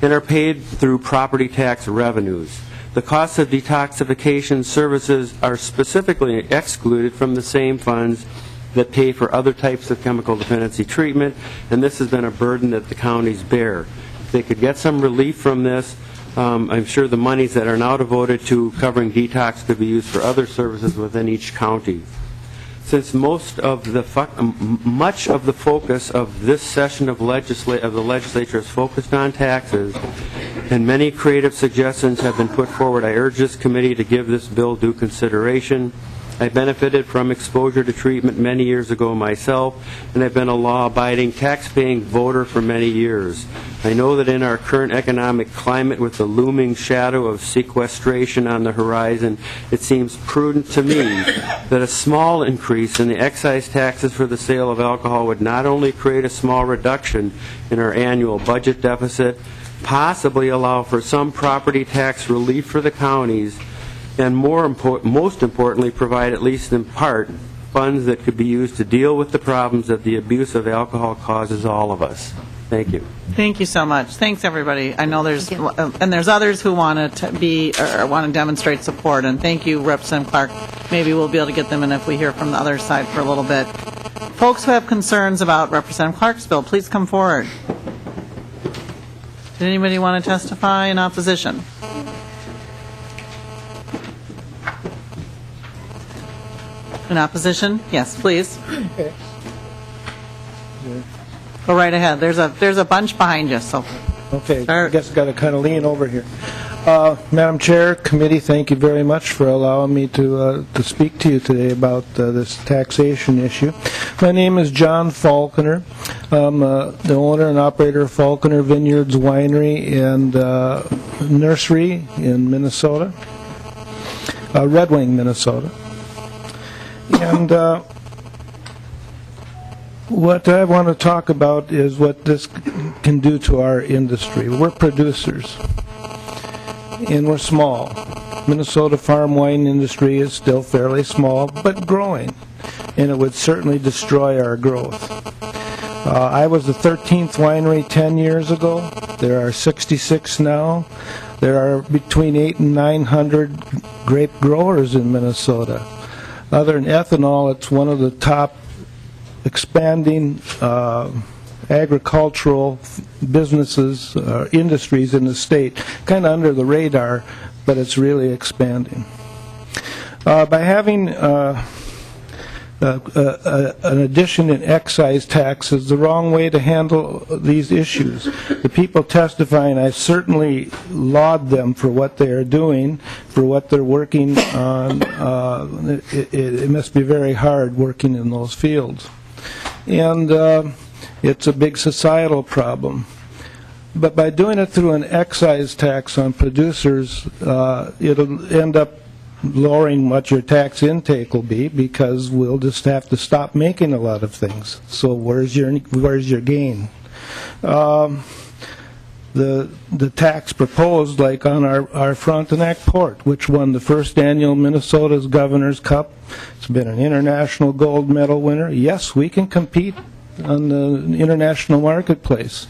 and are paid through property tax revenues. The costs of detoxification services are specifically excluded from the same funds that pay for other types of chemical dependency treatment, and this has been a burden that the counties bear. If they could get some relief from this, I'm sure the monies that are now devoted to covering detox could be used for other services within each county. Since much of the focus of this session of the legislature is focused on taxes, and many creative suggestions have been put forward, I urge this committee to give this bill due consideration. I benefited from exposure to treatment many years ago myself, and I've been a law-abiding, tax-paying voter for many years. I know that in our current economic climate, with the looming shadow of sequestration on the horizon, it seems prudent to me that a small increase in the excise taxes for the sale of alcohol would not only create a small reduction in our annual budget deficit, possibly allow for some property tax relief for the counties, and most importantly, provide, at least in part, funds that could be used to deal with the problems that the abuse of alcohol causes all of us. Thank you. Thank you so much. Thanks, everybody. I know there's others who want to want to demonstrate support, and thank you, Representative Clark. Maybe we'll be able to get them in if we hear from the other side for a little bit. Folks who have concerns about Representative Clark's bill, please come forward. Did anybody want to testify in opposition? In opposition? Yes, please. Okay. Go right ahead. There's a bunch behind you. So. Okay. I guess I've got to kind of lean over here. Madam Chair, committee, thank you very much for allowing me to speak to you today about this taxation issue. My name is John Falconer. I'm the owner and operator of Falconer Vineyards Winery and Nursery in Minnesota, Red Wing, Minnesota. And what I want to talk about is what this can do to our industry. We're producers, and we're small. Minnesota farm wine industry is still fairly small, but growing, and it would certainly destroy our growth. I was the 13th winery 10 years ago. There are 66 now. There are between 800 and 900 grape growers in Minnesota. Other than ethanol, it's one of the top expanding agricultural businesses, industries in the state. Kind of under the radar, but it's really expanding. By having an addition in excise tax is the wrong way to handle these issues. The people testifying, I certainly laud them for what they are doing, for what they're working on. It must be very hard working in those fields. And it's a big societal problem. But by doing it through an excise tax on producers, it'll end up lowering what your tax intake will be, because we'll just have to stop making a lot of things. So where's your gain? The tax proposed, like on our Frontenac port, which won the first annual Minnesota's Governor's Cup. It's been an international gold medal winner. Yes, we can compete on the international marketplace.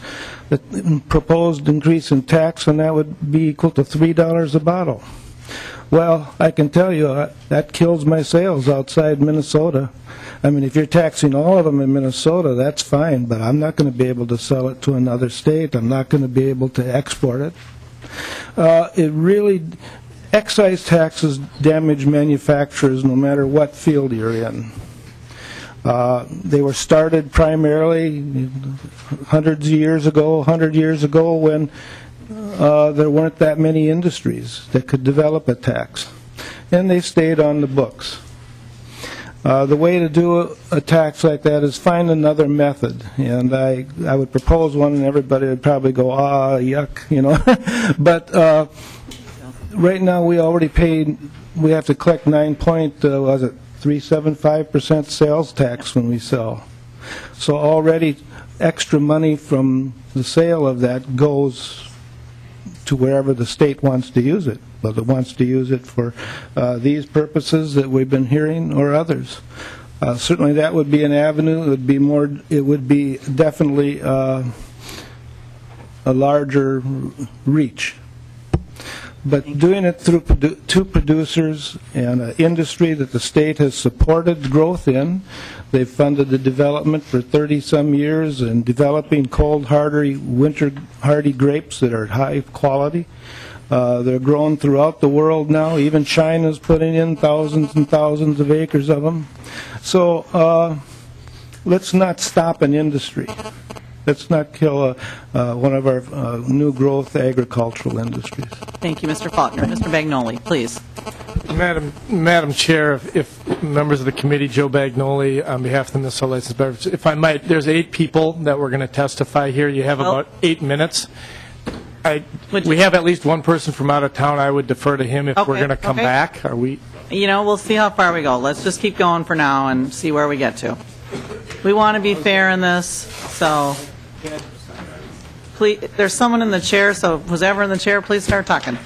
The proposed increase in tax on that would be equal to $3 a bottle. Well, I can tell you that kills my sales outside Minnesota. I mean, if you're taxing all of them in Minnesota, that's fine, but I'm not going to be able to sell it to another state. I'm not going to be able to export it. Excise taxes damage manufacturers no matter what field you're in. They were started primarily 100 years ago when there weren't that many industries that could develop a tax, and they stayed on the books. The way to do a tax like that is find another method, and I would propose one, and everybody would probably go, yuck, you know. But right now we have to collect 3.75% sales tax when we sell. So already extra money from the sale of that goes to wherever the state wants to use it, whether it wants to use it for these purposes that we've been hearing or others. Certainly that would be an avenue. It would be definitely a larger reach. But doing it through two producers and an industry that the state has supported growth in. They've funded the development for 30-some years in developing cold, hardy, winter-hardy grapes that are high quality. They're grown throughout the world now. Even China's putting in thousands and thousands of acres of them. So let's not stop an industry. Let's not kill one of our new growth agricultural industries. Thank you, Mr. Faulkner. Mr. Bagnoli, please. Madam Chair, if members of the committee, Joe Bagnoli, on behalf of the Minnesota Licensed Beverage, if I might, there's 8 people that we're going to testify here. You have about 8 minutes. We have at least one person from out of town. I would defer to him if we're going to come back. Are we? You know, we'll see how far we go. Let's just keep going for now and see where we get to. We want to be fair in this, so please, there's someone in the chair, so who's ever in the chair, please start talking.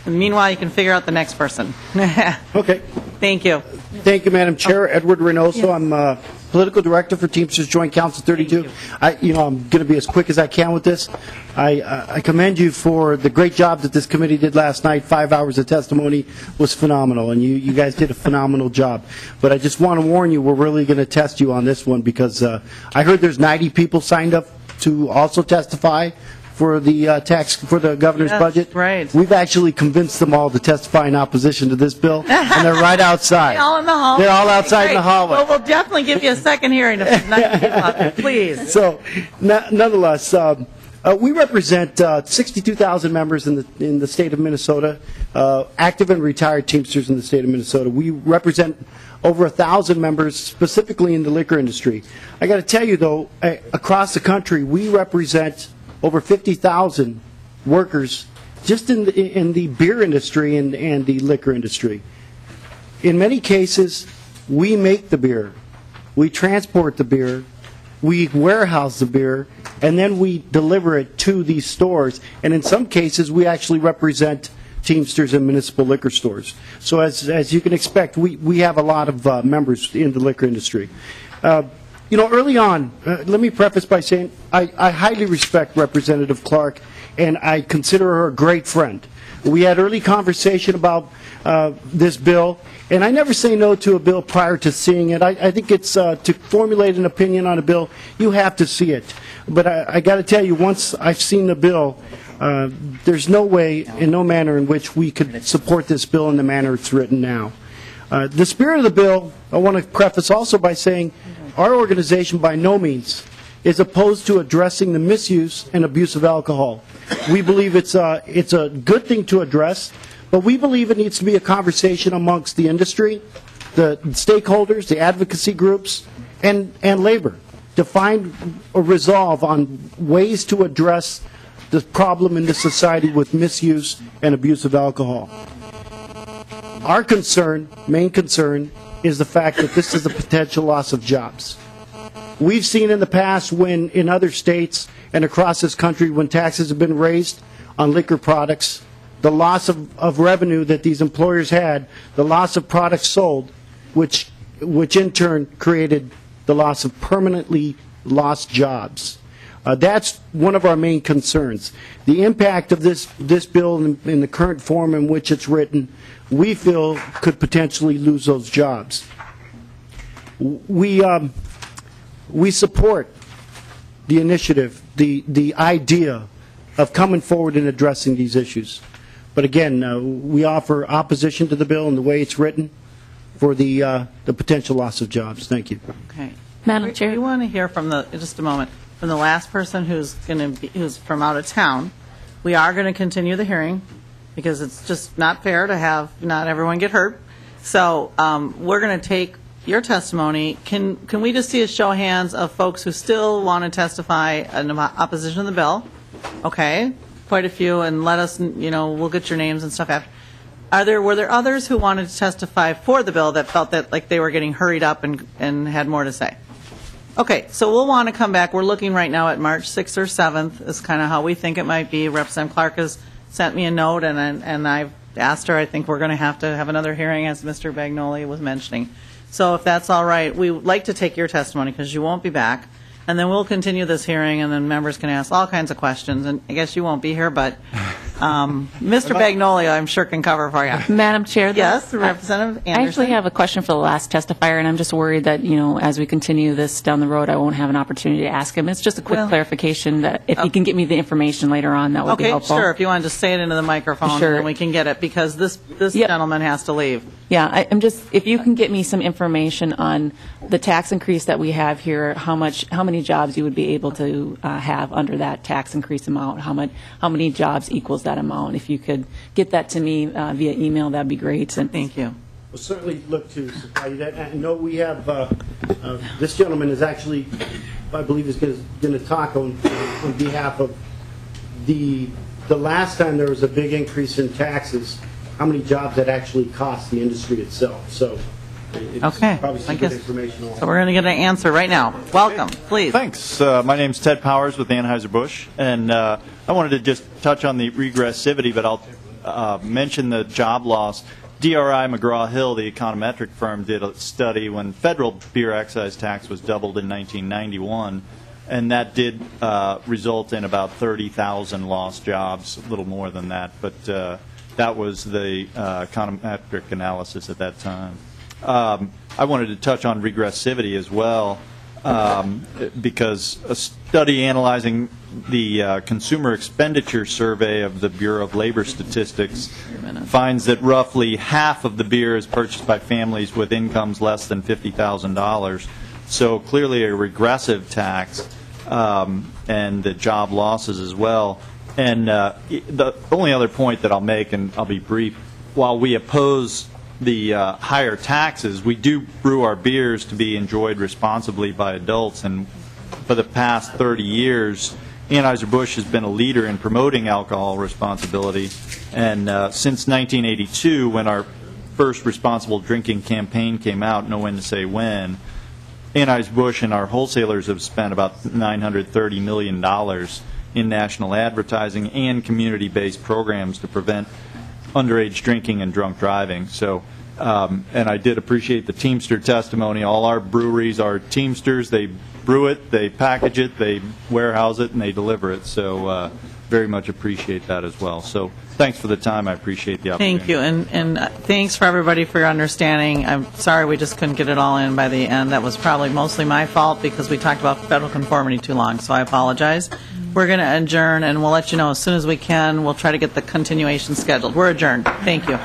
And meanwhile, you can figure out the next person. Okay. Thank you. Thank you, Madam Chair. Edward Reynoso. I'm Political Director for Teamsters Joint Council 32. I'm going to be as quick as I can with this. I commend you for the great job that this committee did last night. 5 hours of testimony was phenomenal, and you guys did a phenomenal job. But I just want to warn you, we're really going to test you on this one, because I heard there's 90 people signed up to also testify for the tax for the governor's budget. Right. We've actually convinced them all to testify in opposition to this bill, and they're right outside. They're all in the hallway. They're all outside in the hallway. Well, we'll definitely give you a second hearing if there's 90 people out there, please. So, nonetheless, we represent 62,000 members in the state of Minnesota, active and retired Teamsters in the state of Minnesota. We represent over 1,000 members specifically in the liquor industry. I got to tell you, though, across the country, we represent over 50,000 workers just in the beer industry and the liquor industry. In many cases, we make the beer, we transport the beer, we warehouse the beer, and then we deliver it to these stores. And in some cases, we actually represent Teamsters and municipal liquor stores. So as you can expect, we have a lot of members in the liquor industry. Early on, let me preface by saying I highly respect Representative Clark, and I consider her a great friend. We had early conversation about this bill, and I never say no to a bill prior to seeing it. I think it's to formulate an opinion on a bill, you have to see it. But I got to tell you, once I've seen the bill, there's no way and no manner in which we could support this bill in the manner it's written now. The spirit of the bill, I want to preface also by saying our organization by no means is opposed to addressing the misuse and abuse of alcohol. We believe it's a good thing to address, but we believe it needs to be a conversation amongst the industry, the stakeholders, the advocacy groups, and labor to find a resolve on ways to address the problem in this society with misuse and abuse of alcohol. Our concern, main concern, is the fact that this is a potential loss of jobs. We've seen in the past when in other states and across this country when taxes have been raised on liquor products, the loss of revenue that these employers had, the loss of products sold, which in turn created the loss of permanently lost jobs. That's one of our main concerns. The impact of this bill in the current form in which it's written, we feel could potentially lose those jobs. We support the initiative, the idea of coming forward and addressing these issues. But again, we offer opposition to the bill and the way it's written for the potential loss of jobs. Thank you. Okay. Madam Chair. We want to hear from just a moment, from the last person who's from out of town. We are going to continue the hearing because it's just not fair to have not everyone get hurt. So we're going to take your testimony. Can we just see a show of hands of folks who still want to testify in opposition to the bill? Okay, quite a few, and let us, we'll get your names and stuff after. Were there others who wanted to testify for the bill that felt that like they were getting hurried up and had more to say? Okay, so we'll want to come back. We're looking right now at March 6th or 7th is kind of how we think it might be. Representative Clark has sent me a note, and I've asked her. I think we're going to have another hearing, as Mr. Bagnoli was mentioning. So if that's all right, we would like to take your testimony because you won't be back. And then we'll continue this hearing, and then members can ask all kinds of questions. And I guess you won't be here, but Mr. Bagnoli, I'm sure, can cover for you. Madam Chair? Yes, Representative Anderson. I actually have a question for the last testifier, and I'm just worried that, as we continue this down the road, I won't have an opportunity to ask him. It's just a quick clarification that if he can get me the information later on, that would be helpful. Okay, sure. If you want to just say it into the microphone, Sure. then we can get it, because this gentleman has to leave. Yeah, I'm just, if you can get me some information on the tax increase that we have here, how many jobs you would be able to have under that tax increase amount, how many jobs equals that amount. If you could get that to me via email, that'd be great. And thank you. We'll certainly look to supply you that. I know we have, this gentleman is actually, I believe, is going to talk on behalf of the last time there was a big increase in taxes, how many jobs that actually cost the industry itself. So it's probably some good information. So we're going to get an answer right now. Welcome, please. Thanks. My name's Ted Powers with Anheuser-Busch, and I wanted to just touch on the regressivity, but I'll mention the job loss. DRI McGraw-Hill, the econometric firm, did a study when federal beer excise tax was doubled in 1991, and that did result in about 30,000 lost jobs, a little more than that, but that was the econometric analysis at that time. I wanted to touch on regressivity as well, because a study analyzing the consumer expenditure survey of the Bureau of Labor Statistics finds that roughly half of the beer is purchased by families with incomes less than $50,000. So clearly a regressive tax, and the job losses as well. And the only other point that I'll make, and I'll be brief, while we oppose the higher taxes, we do brew our beers to be enjoyed responsibly by adults. And for the past 30 years, Anheuser-Busch has been a leader in promoting alcohol responsibility. And since 1982, when our first responsible drinking campaign came out, Know When to Say When, Anheuser-Busch and our wholesalers have spent about $930 million in national advertising and community-based programs to prevent underage drinking and drunk driving. So, and I did appreciate the Teamster testimony. All our breweries are Teamsters. They brew it, they package it, they warehouse it, and they deliver it. So very much appreciate that as well. So thanks for the time. I appreciate the opportunity. Thank you, and thanks for everybody for your understanding. I'm sorry we just couldn't get it all in by the end. That was probably mostly my fault because we talked about federal conformity too long, so I apologize. We're going to adjourn, and we'll let you know as soon as we can. We'll try to get the continuation scheduled. We're adjourned. Thank you.